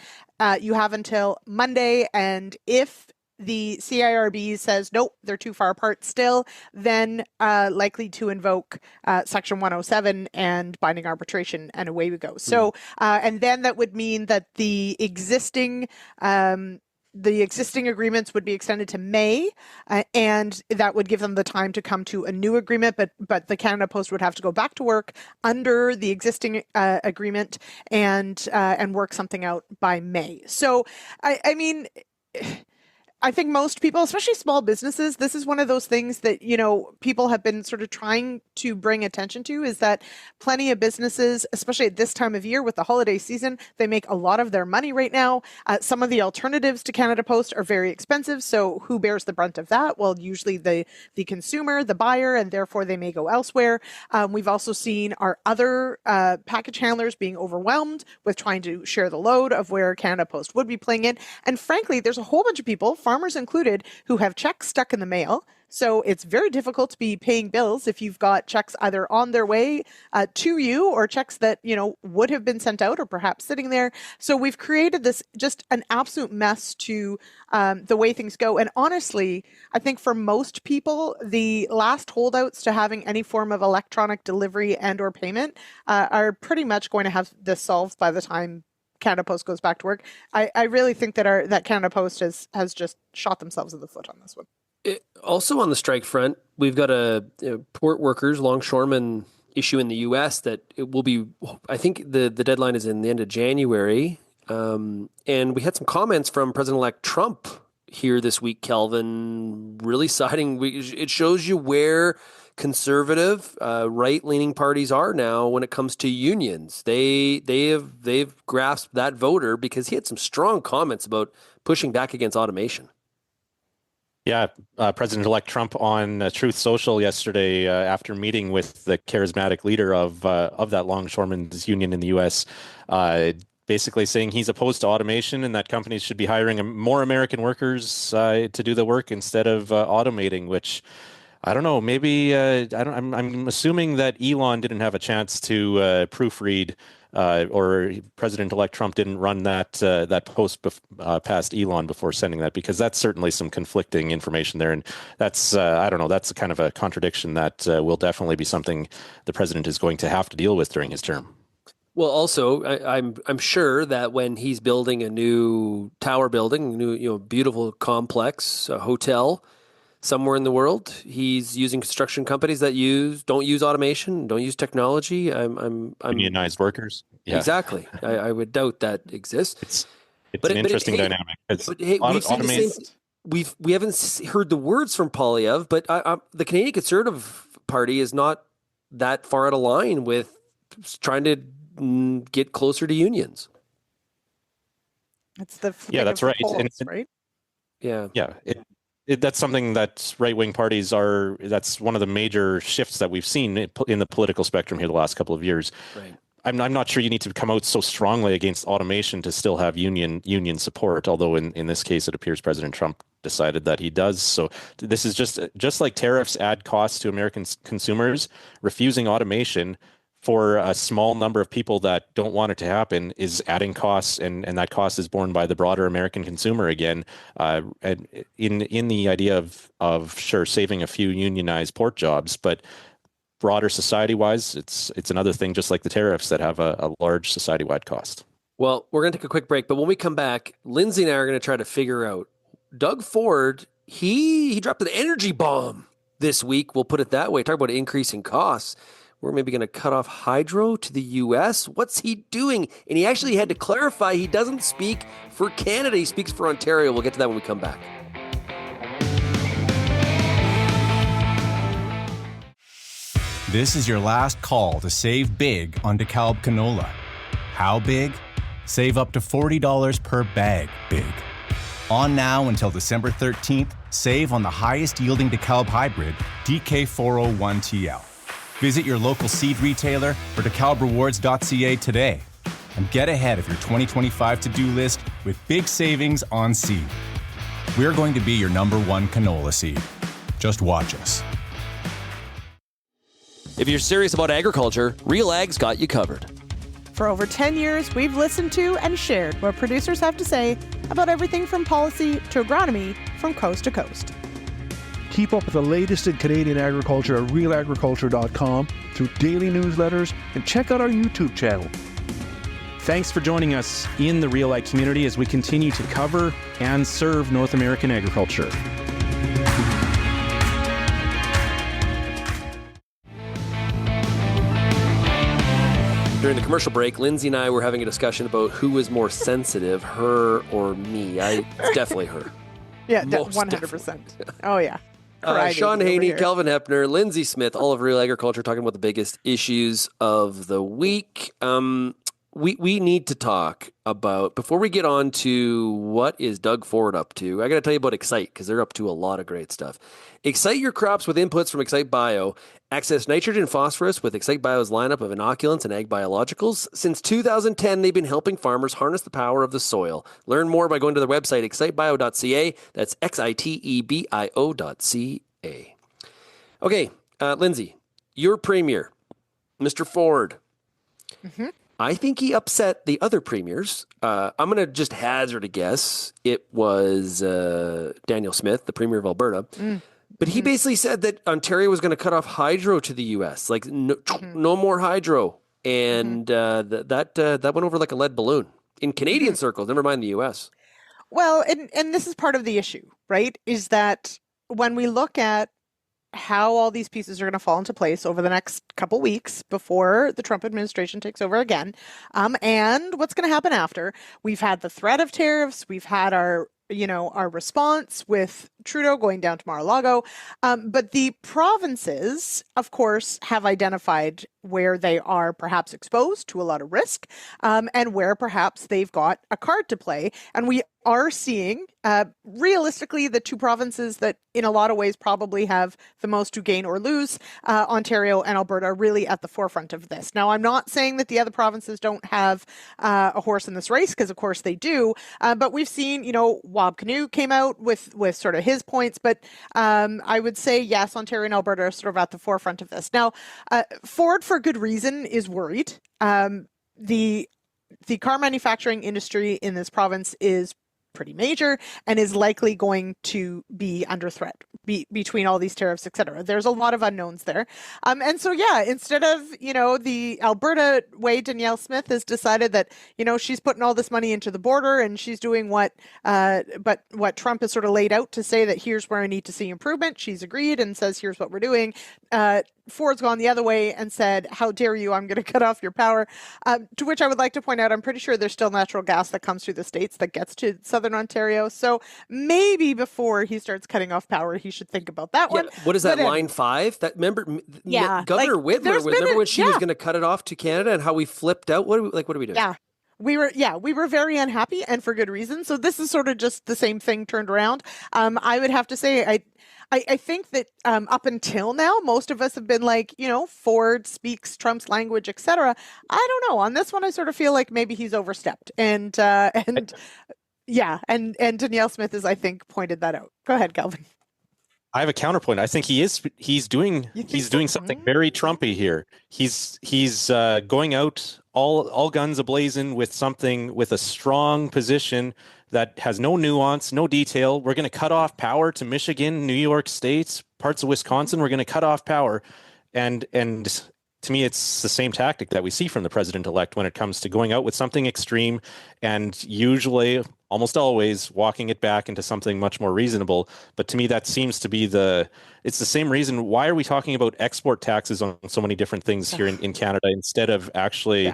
You have until Monday, and if the CIRB says, nope, they're too far apart still, then likely to invoke Section 107 and binding arbitration, and away we go. So, and then that would mean that the existing agreements would be extended to May, and that would give them the time to come to a new agreement. But the Canada Post would have to go back to work under the existing agreement and work something out by May. So, I mean, I think most people, especially small businesses, this is one of those things that, people have been sort of trying to bring attention to, is that plenty of businesses, especially at this time of year with the holiday season, they make a lot of their money right now. Some of the alternatives to Canada Post are very expensive. So who bears the brunt of that? Well, usually the consumer, the buyer, and therefore they may go elsewhere. We've also seen our other package handlers being overwhelmed with trying to share the load of where Canada Post would be playing in. And frankly, there's a whole bunch of people, farmers included, who have checks stuck in the mail. So it's very difficult to be paying bills if you've got checks either on their way to you, or checks that, would have been sent out or perhaps sitting there. So we've created this just an absolute mess to the way things go. And honestly, I think for most people, the last holdouts to having any form of electronic delivery and or payment are pretty much going to have this solved by the time Canada Post goes back to work. I really think that Canada Post has just shot themselves in the foot on this one. Also on the strike front, we've got a port workers, longshoremen issue in the U.S. that it will be, I think the deadline is in the end of January. And we had some comments from President-elect Trump here this week, Kelvin, really siding. It shows you where conservative, right-leaning parties are now when it comes to unions. They've grasped that voter because he had some strong comments about pushing back against automation. Yeah, President-elect Trump on Truth Social yesterday, after meeting with the charismatic leader of that longshoremen's union in the U.S., basically saying he's opposed to automation and that companies should be hiring more American workers to do the work instead of automating. Which I don't know. Maybe I'm assuming that Elon didn't have a chance to proofread. Or President-elect Trump didn't run that post past Elon before sending that, because that's certainly some conflicting information there, and that's I don't know. That's kind of a contradiction that will definitely be something the president is going to have to deal with during his term. Well, also, I'm sure that when he's building a new tower building, new beautiful complex, a hotel somewhere in the world, he's using construction companies that don't use automation, don't use technology. I'm unionized workers. Yeah. Exactly. I would doubt that exists. It's an interesting dynamic. But hey, we haven't heard the words from Poilievre, but the Canadian Conservative Party is not that far out of line with trying to get closer to unions. It's the that's right. Polls, right? Yeah. That's something that right-wing parties are. That's one of the major shifts that we've seen in the political spectrum here the last couple of years. Right. I'm not sure you need to come out so strongly against automation to still have union support. Although in this case, it appears President Trump decided that he does. So this is just like tariffs add costs to American consumers. Refusing automation for a small number of people that don't want it to happen is adding costs, and that cost is borne by the broader American consumer again. And in the idea of sure saving a few unionized port jobs, but broader society-wise, it's another thing, just like the tariffs that have a large society-wide cost. Well, we're going to take a quick break, but when we come back, Lyndsey and I are going to try to figure out Doug Ford. He dropped an energy bomb this week. We'll put it that way. Talk about increasing costs. We're maybe going to cut off hydro to the U.S. What's he doing? And he actually had to clarify he doesn't speak for Canada. He speaks for Ontario. We'll get to that when we come back. This is your last call to save big on DeKalb canola. How big? Save up to $40 per bag big. On now until December 13th, save on the highest yielding DeKalb hybrid, DK401TL. Visit your local seed retailer or DeKalbRewards.ca today and get ahead of your 2025 to-do list with big savings on seed. We're going to be your #1 canola seed. Just watch us. If you're serious about agriculture, RealAg's got you covered. For over 10 years, we've listened to and shared what producers have to say about everything from policy to agronomy from coast to coast. Keep up with the latest in Canadian agriculture at RealAgriculture.com through daily newsletters, and check out our YouTube channel. Thanks for joining us in the RealAg community as we continue to cover and serve North American agriculture. During the commercial break, Lyndsey and I were having a discussion about who was more sensitive, her or me. It's definitely her. Yeah, 100%. Oh, yeah. Shaun Haney, Kelvin Heppner, Lyndsey Smith, all of Real Agriculture, talking about the biggest issues of the week. We need to talk about, before we get on to what is Doug Ford up to, I got to tell you about Excite, because they're up to a lot of great stuff. Excite your crops with inputs from Excite Bio. Access nitrogen and phosphorus with Excite Bio's lineup of inoculants and ag biologicals. Since 2010, they've been helping farmers harness the power of the soil. Learn more by going to their website, excitebio.ca. That's XITEBIO.ca. Okay, Lyndsey, your premier, Mr. Ford. Mm-hmm. I think he upset the other premiers. I'm going to just hazard a guess. It was Daniel Smith, the premier of Alberta. But he basically said that Ontario was going to cut off hydro to the U.S., like no more hydro. And that went over like a lead balloon in Canadian circles, never mind the U.S. Well, and this is part of the issue, right, is that when we look at how all these pieces are going to fall into place over the next couple weeks before the Trump administration takes over again, and what's going to happen after. We've had the threat of tariffs. We've had our response with Trudeau going down to Mar-a-Lago. But the provinces, of course, have identified where they are perhaps exposed to a lot of risk, and where perhaps they've got a card to play. And we are seeing, realistically, the two provinces that in a lot of ways probably have the most to gain or lose, Ontario and Alberta, are really at the forefront of this. Now, I'm not saying that the other provinces don't have a horse in this race, because of course they do, but we've seen, Wab Kinew came out with sort of his points, but I would say, yes, Ontario and Alberta are sort of at the forefront of this. Now, Ford, for good reason, is worried. The car manufacturing industry in this province is pretty major and is likely going to be under threat between all these tariffs, et cetera. There's a lot of unknowns there. And so, yeah, instead of, the Alberta way, Danielle Smith has decided that, she's putting all this money into the border and she's doing what Trump has sort of laid out to say that here's where I need to see improvement. She's agreed and says, here's what we're doing. Ford's gone the other way and said, how dare you, I'm going to cut off your power. To which I would like to point out, I'm pretty sure there's still natural gas that comes through the States that gets to Southern Ontario. So maybe before he starts cutting off power, he should think about that one. What is that, Line 5? That, remember, Governor Whitmer, remember when she was going to cut it off to Canada and how we flipped out? What are we doing? Yeah. We were very unhappy, and for good reason. So this is sort of just the same thing turned around. I would have to say, I think that up until now, most of us have been like, Ford speaks Trump's language, etc. I don't know. On this one, I sort of feel like maybe he's overstepped, and Danielle Smith has, I think, pointed that out. Go ahead, Kelvin. I have a counterpoint. I think he's doing something very Trumpy here. He's going out all guns ablazing with a strong position that has no nuance, no detail. We're going to cut off power to Michigan, New York States, parts of Wisconsin. We're going to cut off power, and to me, it's the same tactic that we see from the president-elect when it comes to going out with something extreme and usually, almost always, walking it back into something much more reasonable. But to me, that seems to be it's the same reason. Why are we talking about export taxes on so many different things here in Canada instead of actually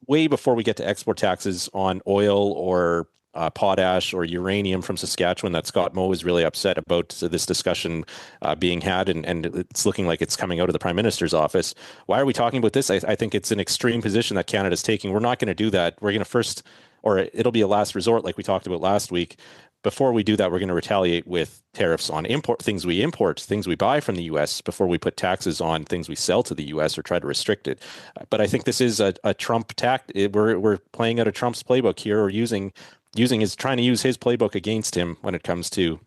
way before we get to export taxes on oil or potash or uranium from Saskatchewan that Scott Moe is really upset about this discussion being had, and it's looking like it's coming out of the Prime Minister's office. Why are we talking about this? I think it's an extreme position that Canada's taking. We're not going to do that. We're going to first, or it'll be a last resort like we talked about last week. Before we do that, we're going to retaliate with tariffs on things we import, things we buy from the U.S. before we put taxes on things we sell to the U.S. or try to restrict it. But I think this is a Trump tactic. We're playing out of Trump's playbook here, or trying to use his playbook against him when it comes to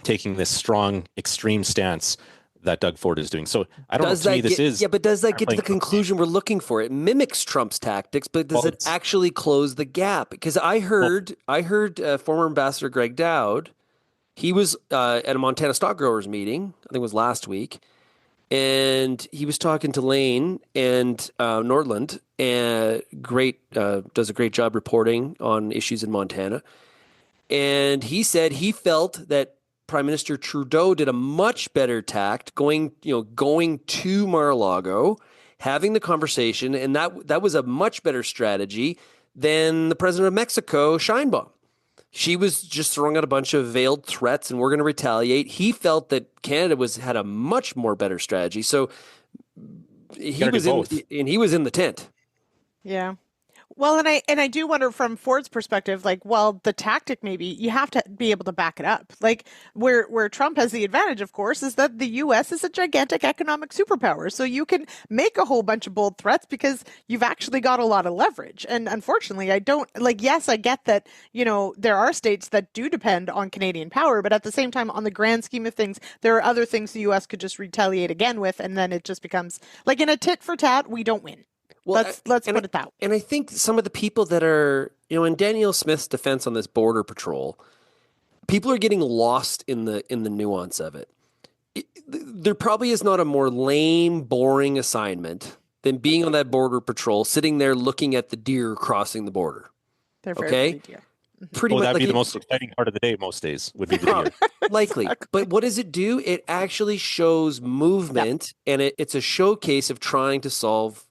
taking this strong, extreme stance that Doug Ford is doing. So I don't know. To me, this is. Yeah, but does that get to the conclusion we're looking for? It mimics Trump's tactics, but does it actually close the gap? Because I heard former Ambassador Greg Dowd. He was at a Montana stock growers meeting. I think it was last week, and he was talking to Lane and Nordland, and does a great job reporting on issues in Montana. And he said he felt that Prime Minister Trudeau did a much better tact going to Mar-a-Lago, having the conversation, and that was a much better strategy than the president of Mexico, Sheinbaum. She was just throwing out a bunch of veiled threats, and we're going to retaliate. He felt that Canada had a much more better strategy. So he was in the tent. Yeah. Well, and I do wonder from Ford's perspective, the tactic, maybe you have to be able to back it up. Like where Trump has the advantage, of course, is that the U.S. is a gigantic economic superpower. So you can make a whole bunch of bold threats because you've actually got a lot of leverage. And unfortunately, yes, I get that, there are states that do depend on Canadian power, but at the same time, on the grand scheme of things, there are other things the U.S. could just retaliate again with. And then it just becomes like in a tit for tat, we don't win. Well, let's put it that way. And I think some of the people that are, in Danielle Smith's defense on this border patrol, people are getting lost in the nuance of it. There probably is not a more lame, boring assignment than being on that border patrol, sitting there looking at the deer crossing the border. They're very pretty deer. Pretty much, that'd be the most exciting part of the day most days, would be the deer. Likely. Exactly. But what does it do? It actually shows movement, and it's a showcase of trying to solve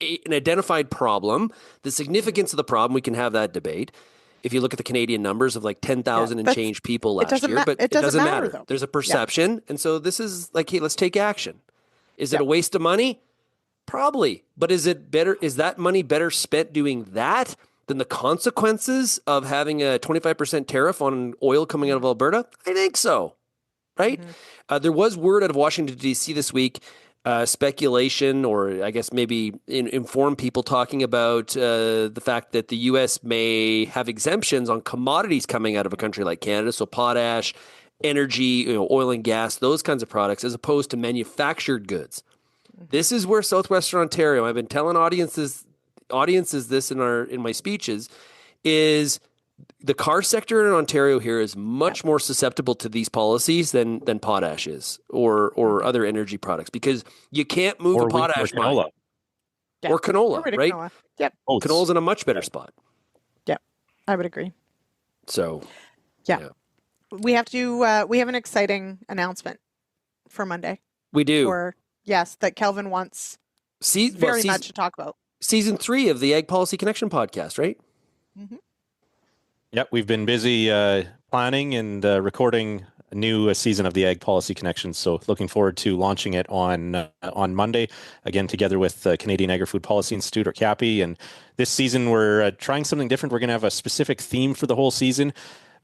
an identified problem, the significance of the problem, we can have that debate. if you look at the Canadian numbers of like 10,000 and change people last year, but it doesn't matter. Though. There's a perception. And so this is like, hey, let's take action. Is it a waste of money? Probably. But is that money better spent doing that than the consequences of having a 25% tariff on oil coming out of Alberta? I think so. Right? There was word out of Washington, D.C. this week, speculation, or I guess maybe inform people talking about the fact that the U.S. may have exemptions on commodities coming out of a country like Canada. So potash, energy, oil and gas, those kinds of products, as opposed to manufactured goods. This is where Southwestern Ontario, I've been telling audiences this in my speeches, is the car sector in Ontario here is much more susceptible to these policies than potash is, or other energy products, because you can't move a potash mine. Or canola, right? Canola. Yep. Canola's in a much better spot. Yep. I would agree. So, yeah. We have an exciting announcement for Monday. We do. That Kelvin wants very much to talk about. Season 3 of the Ag Policy Connection podcast, right? Mm-hmm. Yep, we've been busy planning and recording a new season of the Ag Policy Connection. So looking forward to launching it on Monday, again, together with the Canadian Agri-Food Policy Institute, or CAPI. And this season, we're trying something different. We're going to have a specific theme for the whole season.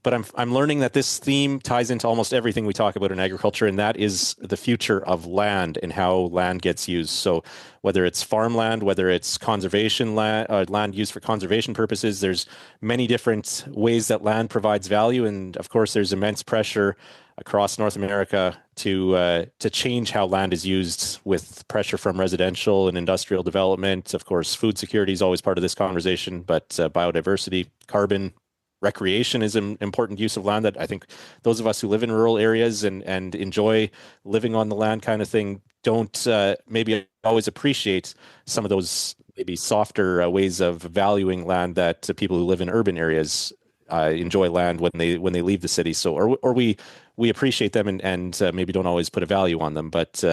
But I'm learning that this theme ties into almost everything we talk about in agriculture, and that is the future of land and how land gets used. So whether it's farmland, whether it's conservation land, land used for conservation purposes, there's many different ways that land provides value. And of course, there's immense pressure across North America to change how land is used, with pressure from residential and industrial development. Of course, food security is always part of this conversation, but biodiversity, carbon, recreation is an important use of land that I think those of us who live in rural areas and enjoy living on the land kind of thing don't maybe always appreciate some of those maybe softer ways of valuing land that people who live in urban areas enjoy land when they leave the city. So or we appreciate them and maybe don't always put a value on them. But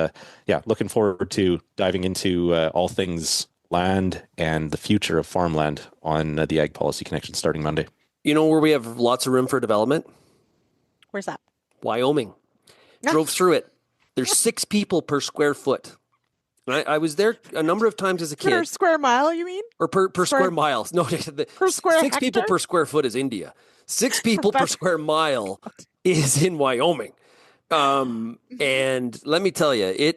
looking forward to diving into all things land and the future of farmland on the Ag Policy Connection starting Monday. You know where we have lots of room for development? Where's that? Wyoming. Drove through it. There's 6 people per square foot. I was there a number of times as a kid. Per square mile, you mean? Or per square mile. No, per square 6 people per square foot is India. 6 people per square mile is in Wyoming. And let me tell you,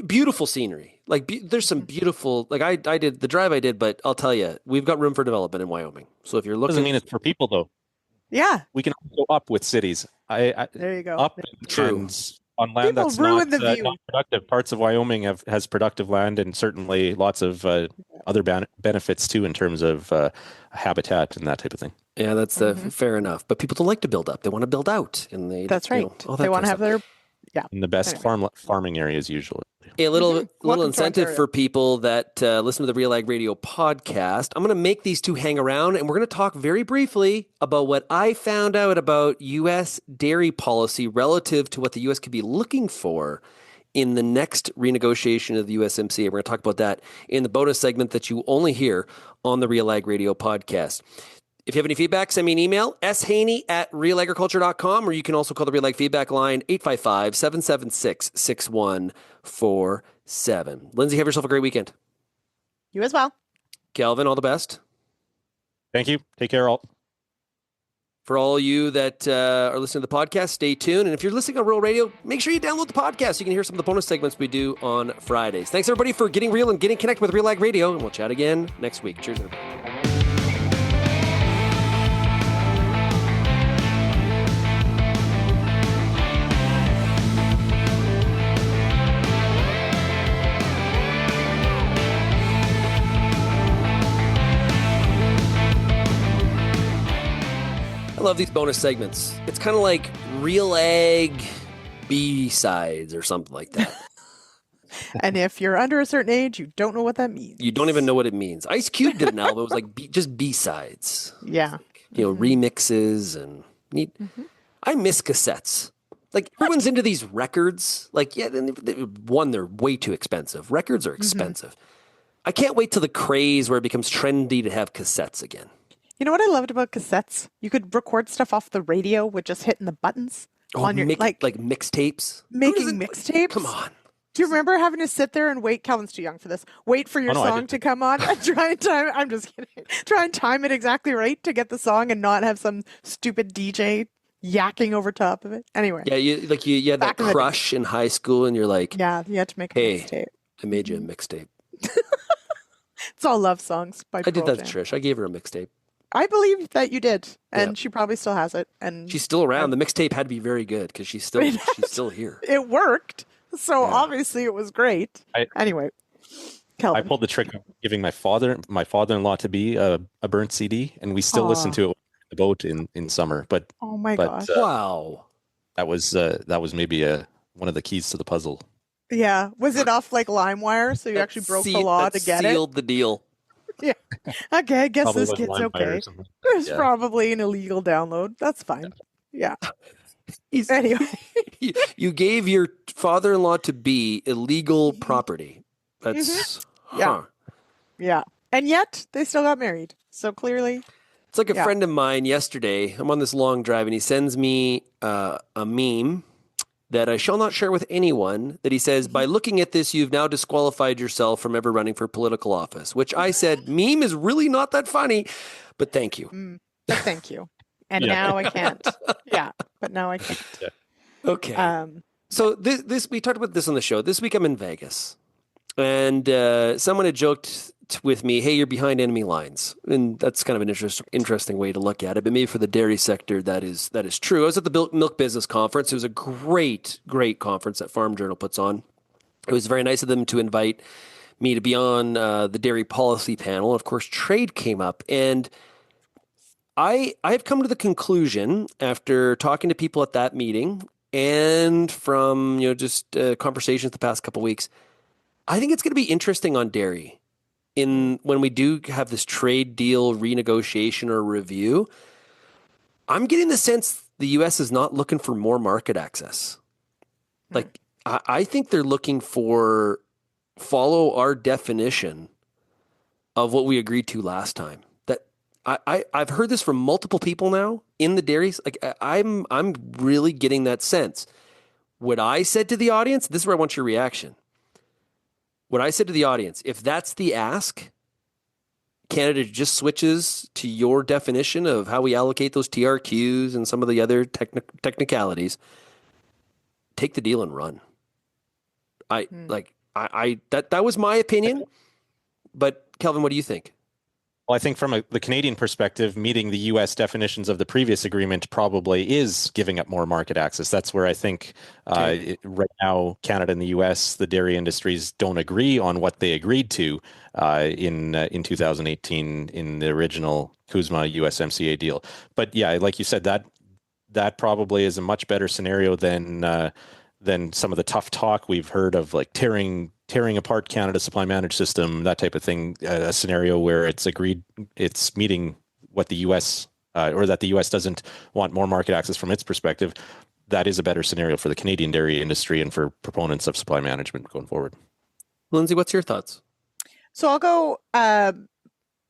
beautiful scenery. There's some beautiful, I did the drive I did, but I'll tell you, we've got room for development in Wyoming. So if you're looking, doesn't mean it's for people though. Yeah, we can go up with cities. There you go. Up True. On land People that's not productive. Parts of Wyoming has productive land, and certainly lots of other benefits too in terms of habitat and that type of thing. Yeah, that's fair enough. But people don't like to build up; they want to build out, and that's right. They want to have their in the best farming areas usually. A little incentive for people that listen to the RealAg Radio podcast. I'm going to make these two hang around, and we're going to talk very briefly about what I found out about U.S. dairy policy relative to what the U.S. could be looking for in the next renegotiation of the USMCA. We're going to talk about that in the bonus segment that you only hear on the RealAg Radio podcast. If you have any feedback, send me an email, shaney@realagriculture.com, or you can also call the RealAg feedback line, 855-776-6147. Lyndsey, have yourself a great weekend. You as well. Kelvin, all the best. Thank you. Take care, all. For all you that are listening to the podcast, stay tuned. And if you're listening on Real Radio, make sure you download the podcast so you can hear some of the bonus segments we do on Fridays. Thanks, everybody, for getting real and getting connected with RealAg Radio, and we'll chat again next week. Cheers, everybody. I love these bonus segments. It's kind of like RealAg B-sides or something like that. And if you're under a certain age, you don't know what that means. You don't even know what it means. Ice Cube did an album. It was like just B-sides. Yeah. Remixes and neat. I miss cassettes. Everyone's into these records. They're way too expensive. Records are expensive. I can't wait till the craze where it becomes trendy to have cassettes again. You know what I loved about cassettes? You could record stuff off the radio with just hitting the buttons on your like mixtapes. Making mixtapes. Come on. Do you remember having to sit there and wait? Calvin's too young for this. Wait for your song to come on and try and time. I'm just kidding. Try and time it exactly right to get the song and not have some stupid DJ yakking over top of it. Anyway. Yeah, you had that crush in high school, and you're like, yeah, you had to make a mixtape. I made you a mixtape. It's all love songs by I did that to Jam. Trish. I gave her a mixtape. I believe that you did, and she probably still has it. And she's still around. The mixtape had to be very good because she's still here. It worked, so obviously it was great. Anyway, Kelvin. I pulled the trick of giving my father-in-law to be a burnt CD, and we still listen to it on the boat in summer. But oh my gosh, wow, that was maybe one of the keys to the puzzle. Yeah, was it off like LimeWire? So you actually broke the law to get it. Sealed the deal. Yeah. Okay, I guess Probably this kid's okay. It was Yeah. probably an illegal download. That's fine. Yeah. Anyway. You gave your father-in-law to be illegal property. That's Yeah. And yet they still got married. So clearly. It's like a friend of mine yesterday. I'm on this long drive and he sends me a meme that I shall not share with anyone, that he says, by looking at this, you've now disqualified yourself from ever running for political office, which I said, meme is really not that funny, but thank you. But thank you. And now I can't. Yeah, but now I can't. Yeah. Okay. So this we talked about this on the show. This week I'm in Vegas, and someone had joked with me, hey, you're behind enemy lines. And that's kind of an interesting way to look at it. But maybe for the dairy sector, that is true. I was at the Milk Business Conference. It was a great conference that Farm Journal puts on. It was very nice of them to invite me to be on the dairy policy panel. Of course, trade came up. And I've come to the conclusion, after talking to people at that meeting and from just conversations the past couple of weeks, I think it's going to be interesting on dairy. When we do have this trade deal renegotiation or review, I'm getting the sense the U.S. is not looking for more market access. Like, I think they're looking for follow our definition of what we agreed to last time. That I've heard this from multiple people now in the dairies. Like, I'm really getting that sense. What I said to the audience, this is where I want your reaction. What I said to the audience, if that's the ask, Canada just switches to your definition of how we allocate those TRQs and some of the other technicalities, take the deal and run. That was my opinion. But Kelvin, what do you think? Well, I think from the Canadian perspective, meeting the U.S. definitions of the previous agreement probably is giving up more market access. That's where I think right now, Canada and the U.S., the dairy industries don't agree on what they agreed to in 2018 in the original CUSMA USMCA deal. But yeah, like you said, that probably is a much better scenario than some of the tough talk we've heard of, like tearing apart Canada's supply managed system, that type of thing. A scenario where it's agreed, it's meeting what the U.S. Or that the U.S. doesn't want more market access from its perspective. That is a better scenario for the Canadian dairy industry and for proponents of supply management going forward. Lyndsey, what's your thoughts? So I'll go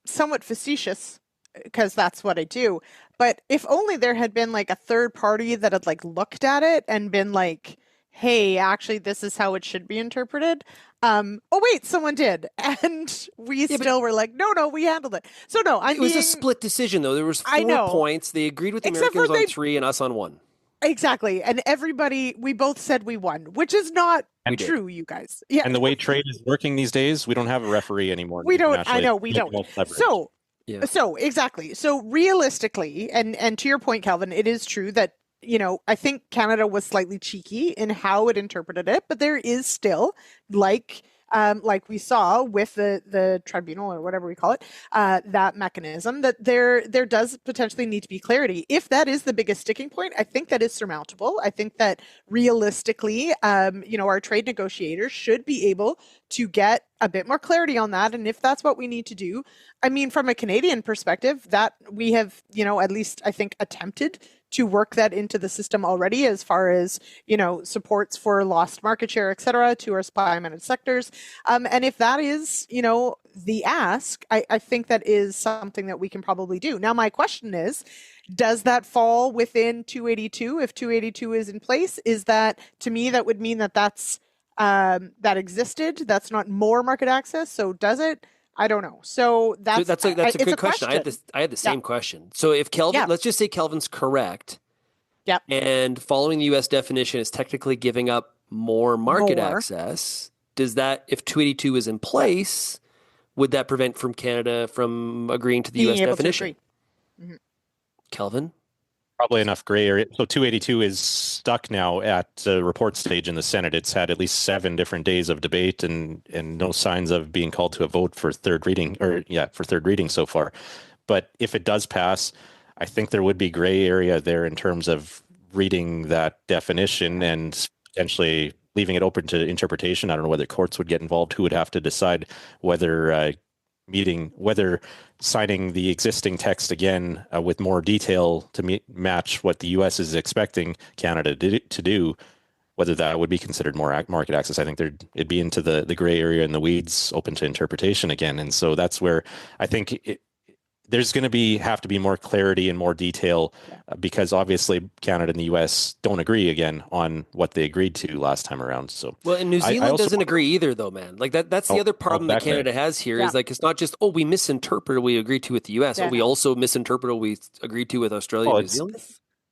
somewhat facetious, because that's what I do. But if only there had been like a third party that had like looked at it and been like, hey, actually, this is how it should be interpreted. Oh, wait, someone did. And we still were like, no, we handled it. So no, it was a split decision, though. There was 4 points. They agreed with the Americans on 3 and us on 1. Exactly. And we both said we won, which is not true, you guys. Yeah. And the way trade is working these days, we don't have a referee anymore. We don't. So exactly. So realistically, and to your point, Kelvin, it is true that, I think Canada was slightly cheeky in how it interpreted it, but there is still, like we saw with the tribunal or whatever we call it, that mechanism, that there does potentially need to be clarity. If that is the biggest sticking point, I think that is surmountable. I think that realistically, our trade negotiators should be able to get a bit more clarity on that. And if that's what we need to do, I mean, from a Canadian perspective, that we have, at least I think attempted to work that into the system already as far as, supports for lost market share, et cetera, to our supply managed sectors. And if that is, the ask, I think that is something that we can probably do. Now, my question is, does that fall within 282? If 282 is in place, is that, to me, that would mean that that's that existed. That's not more market access. So does it? I don't know. So that's a good question. I had the same question. So if Kelvin, let's just say Kelvin's correct. Yep. And following the U.S. definition is technically giving up more market access. Does that, if 282 is in place, would that prevent from Canada from agreeing to the U.S. definition? Mm-hmm. Kelvin? Probably enough gray area. So 282 is stuck now at report stage in the Senate. It's had at least 7 different days of debate and no signs of being called to a vote for third reading so far. But if it does pass, I think there would be gray area there in terms of reading that definition and potentially leaving it open to interpretation. I don't know whether courts would get involved, who would have to decide whether signing the existing text again with more detail to match what the U.S. is expecting Canada to do, whether that would be considered more market access. I think it'd be into the gray area and the weeds, open to interpretation again. And so that's where I think there's going to have to be more clarity and more detail because obviously Canada and the U.S. don't agree again on what they agreed to last time around. So and New Zealand doesn't agree either, though, man. Like that's the other problem that Canada has here is like it's not just we misinterpret what we agreed to with the U.S. We also misinterpret what we agreed to with Australia and New Zealand.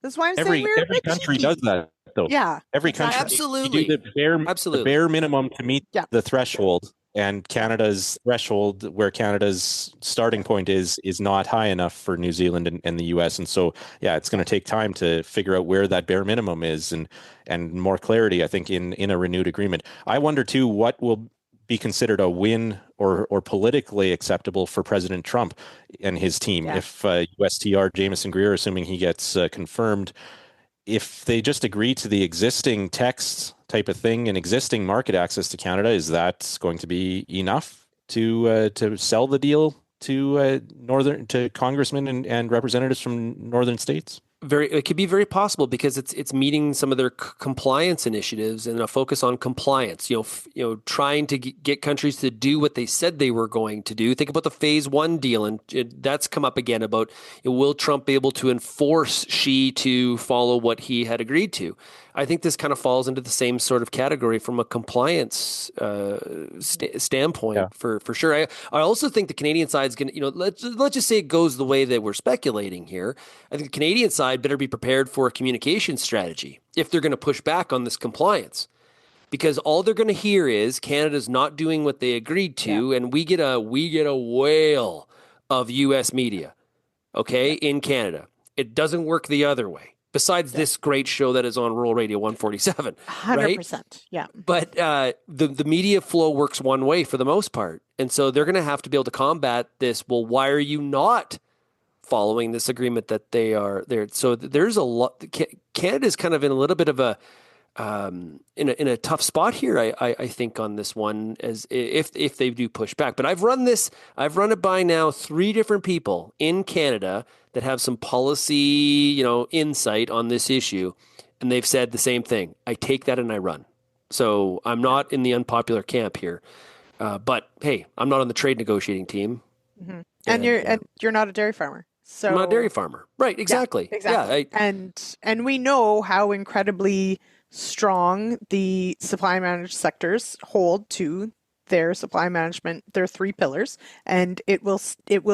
That's why I'm saying every country does that, though. Yeah, every country absolutely you do the bare minimum to meet the threshold. And Canada's threshold, where Canada's starting point is not high enough for New Zealand and the U.S. And so, it's going to take time to figure out where that bare minimum is and more clarity, I think, in a renewed agreement. I wonder, too, what will be considered a win or politically acceptable for President Trump and his team. If USTR Jamieson Greer, assuming he gets confirmed, if they just agree to the existing text type of thing and existing market access to Canada, is that going to be enough to sell the deal to congressmen and representatives from northern states? It could be very possible because it's meeting some of their compliance initiatives and a focus on compliance. Trying to get countries to do what they said they were going to do. Think about the Phase 1 deal, and that's come up again about will Trump be able to enforce Xi to follow what he had agreed to? I think this kind of falls into the same sort of category from a compliance standpoint for sure. I also think the Canadian side's going to, let's just say it goes the way that we're speculating here. I think the Canadian side better be prepared for a communication strategy if they're going to push back on this compliance, because all they're going to hear is Canada's not doing what they agreed to, and we get a whale of U.S. media, in Canada. It doesn't work the other way. Besides this great show that is on Rural Radio 147, 100%, yeah. But the media flow works one way for the most part, and so they're going to have to be able to combat this. Well, why are you not following this agreement that they are there? So there's a lot. Canada's kind of in a little bit of a in a tough spot here, I think, on this one, as if they do push back. But I've run it by now 3 different people in Canada that have some policy, insight on this issue, and they've said the same thing. I take that and I run. So I'm not in the unpopular camp here, but hey, I'm not on the trade negotiating team. Mm-hmm. And you're not a dairy farmer. So I'm not a dairy farmer, right? Exactly. Yeah, exactly. Yeah, and we know how incredibly strong the supply managed sectors hold to their supply management, their 3 pillars, and it will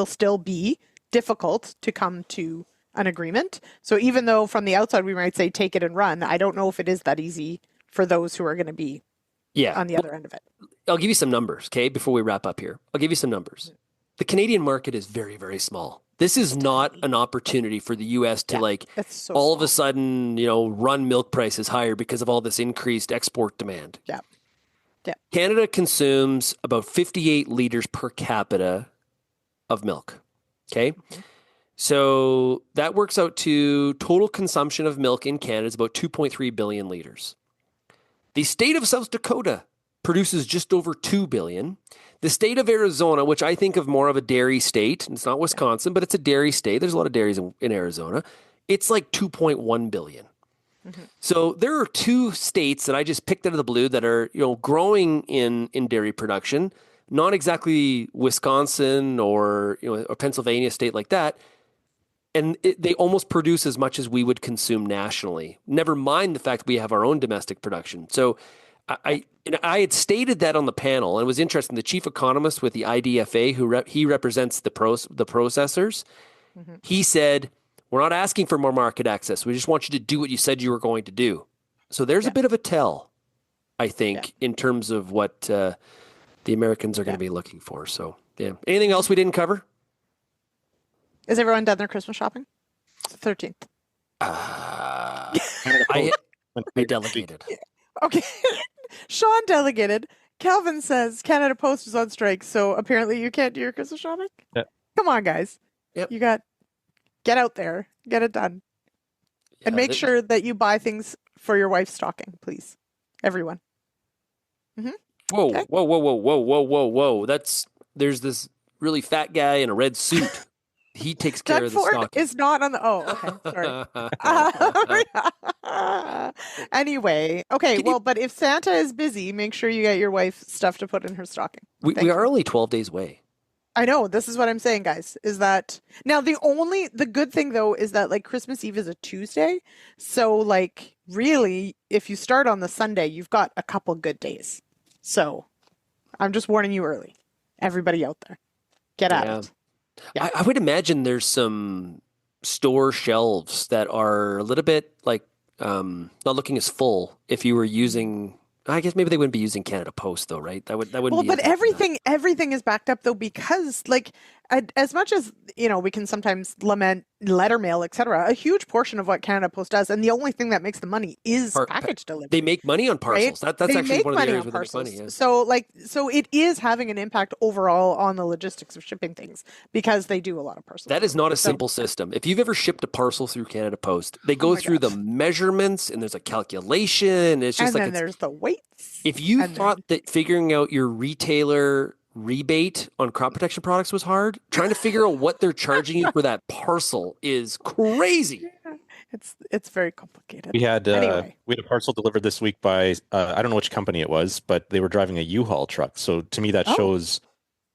still be difficult to come to an agreement. So even though from the outside we might say take it and run, I don't know if it is that easy for those who are going to be on the other end of it. I'll give you some numbers, okay, before we wrap up here. I'll give you some numbers. The Canadian market is very, very small. This is not an opportunity for the U.S. to all of a sudden, run milk prices higher because of all this increased export demand. Yeah. Canada consumes about 58 liters per capita of milk. Okay. Mm-hmm. So that works out to total consumption of milk in Canada is about 2.3 billion liters. The state of South Dakota produces just over 2 billion. The state of Arizona, which I think of more of a dairy state, and it's not Wisconsin, but it's a dairy state. There's a lot of dairies in Arizona. it's like 2.1 billion. Mm-hmm. So there are 2 states that I just picked out of the blue that are, growing in dairy production, not exactly Wisconsin or, a Pennsylvania state like that. And they almost produce as much as we would consume nationally. Never mind the fact that we have our own domestic production. So I had stated that on the panel, and it was interesting. The chief economist with the IDFA, he represents the processors, he said, "We're not asking for more market access. We just want you to do what you said you were going to do." So there's a bit of a tell, I think, in terms of what the Americans are going to be looking for. So, yeah. Anything else we didn't cover? Is everyone done their Christmas shopping? It's the 13th. I delegated. Okay. Shaun delegated. Kelvin says Canada Post is on strike, so apparently you can't do your Christmas shopping? Yeah. Come on, guys. Yep. Get out there. Get it done. And make sure that you buy things for your wife's stocking, please. Everyone. Whoa, Okay. whoa. There's this really fat guy in a red suit. He takes care Doug of the Ford stocking. is not on the... Oh, okay. Sorry. Anyway. Okay, but if Santa is busy, make sure you get your wife stuff to put in her stocking. We are only 12 days away. I know. This is what I'm saying, guys, is that... Now, the good thing, though, is that, like, Christmas Eve is a Tuesday. So, like, really, if you start on the Sunday, you've got a couple good days. So, I'm just warning you early. Everybody out there. Get at it. Yeah. I would imagine there's some store shelves that are a little bit like not looking as full if you were using. I guess maybe they wouldn't be using Canada Post though, right? That wouldn't. Well, be but everything is backed up though, because like as much as we can sometimes lament letter mail, etc. A huge portion of what Canada Post does, and the only thing that makes the money is package delivery. They make money on parcels. Right? That's they actually one of the areas where parcels. they make money. Yeah. So it is having an impact overall on the logistics of shipping things because they do a lot of parcels. That is not a simple system. If you've ever shipped a parcel through Canada Post, they go through the measurements and there's a calculation. It's just there's the weights. If you thought that figuring out your retailer rebate on crop protection products was hard, trying to figure out what they're charging you for that parcel is crazy. It's very complicated. We had a parcel delivered this week by I don't know which company it was, but they were driving a U-Haul truck. So to me, that shows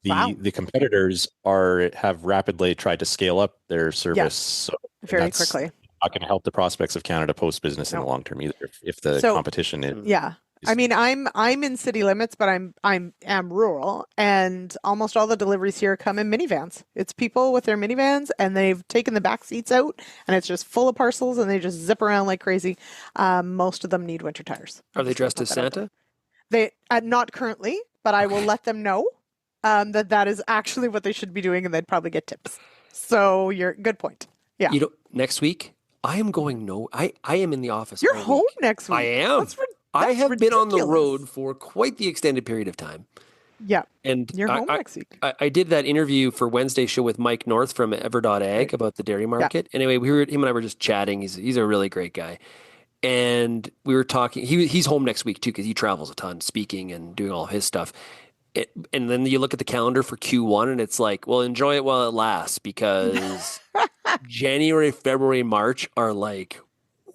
the competitors have rapidly tried to scale up their service. So very quickly. Not going to help the prospects of Canada Post business in the long term either. If the competition is I mean, I'm in city limits, but I'm rural, and almost all the deliveries here come in minivans. It's people with their minivans, and they've taken the back seats out, and it's just full of parcels, and they just zip around like crazy. Most of them need winter tires. Are they dressed as Santa? They not currently, but I will let them know that is actually what they should be doing, and they'd probably get tips. So good point. Yeah. Next week I am going. I am in the office. You're home next week. I am. I have been on the road for quite the extended period of time. Yeah. And you're home next week. I did that interview for Wednesday's show with Mike North from Ever.ag about the dairy market. Yeah. Anyway, him and I were just chatting. He's a really great guy. And we were talking. He's home next week too because he travels a ton, speaking and doing all of his stuff. And then you look at the calendar for Q1 and it's like, well, enjoy it while it lasts because January, February, March are like,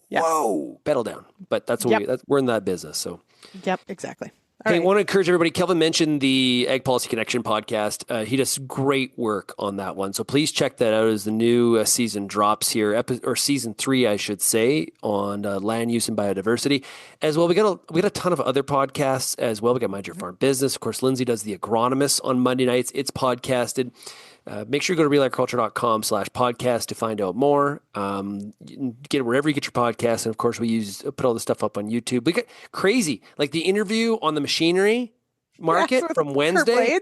whoa, pedal down. But that's what we're in that business. So, yep, exactly. I want to encourage everybody. Kelvin mentioned the Ag Policy Connection podcast. He does great work on that one. So please check that out as the new season drops here, or season 3, I should say, on land use and biodiversity. As well, we got a ton of other podcasts as well. We got Mind Your Farm Business. Of course, Lyndsey does The Agronomist on Monday nights. It's podcasted. Make sure you go to realagriculture.com/podcast to find out more. Get it wherever you get your podcasts. And of course, we put all this stuff up on YouTube. We get crazy, like the interview on the machinery market from Wednesday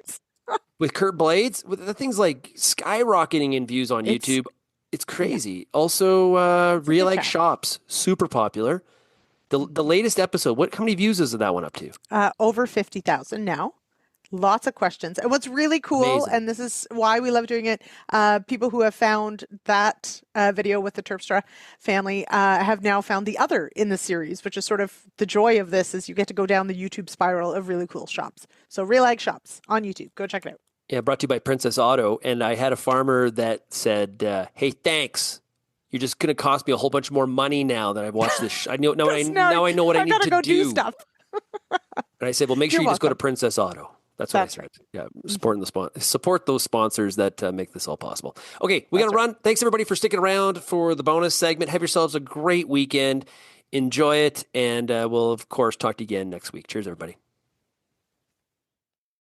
with Kurt Blades. The thing's like skyrocketing in views on YouTube. It's crazy. Also, RealAg Shops, super popular. The latest episode, how many views is that one up to? Over 50,000 now. Lots of questions. And what's really cool, and this is why we love doing it, people who have found that video with the Terpstra family have now found the other in the series, which is sort of the joy of this is you get to go down the YouTube spiral of really cool shops. So RealAg Shops on YouTube. Go check it out. Yeah, brought to you by Princess Auto. And I had a farmer that said, hey, thanks. You're just going to cost me a whole bunch more money now that I've watched this. I know now I know what I need gotta to go do. Stuff. And I said, well, make sure you just go to Princess Auto. That's what I said. Right. Yeah, support those sponsors that make this all possible. Okay, we got to run. Thanks everybody for sticking around for the bonus segment. Have yourselves a great weekend. Enjoy it, and we'll of course talk to you again next week. Cheers, everybody.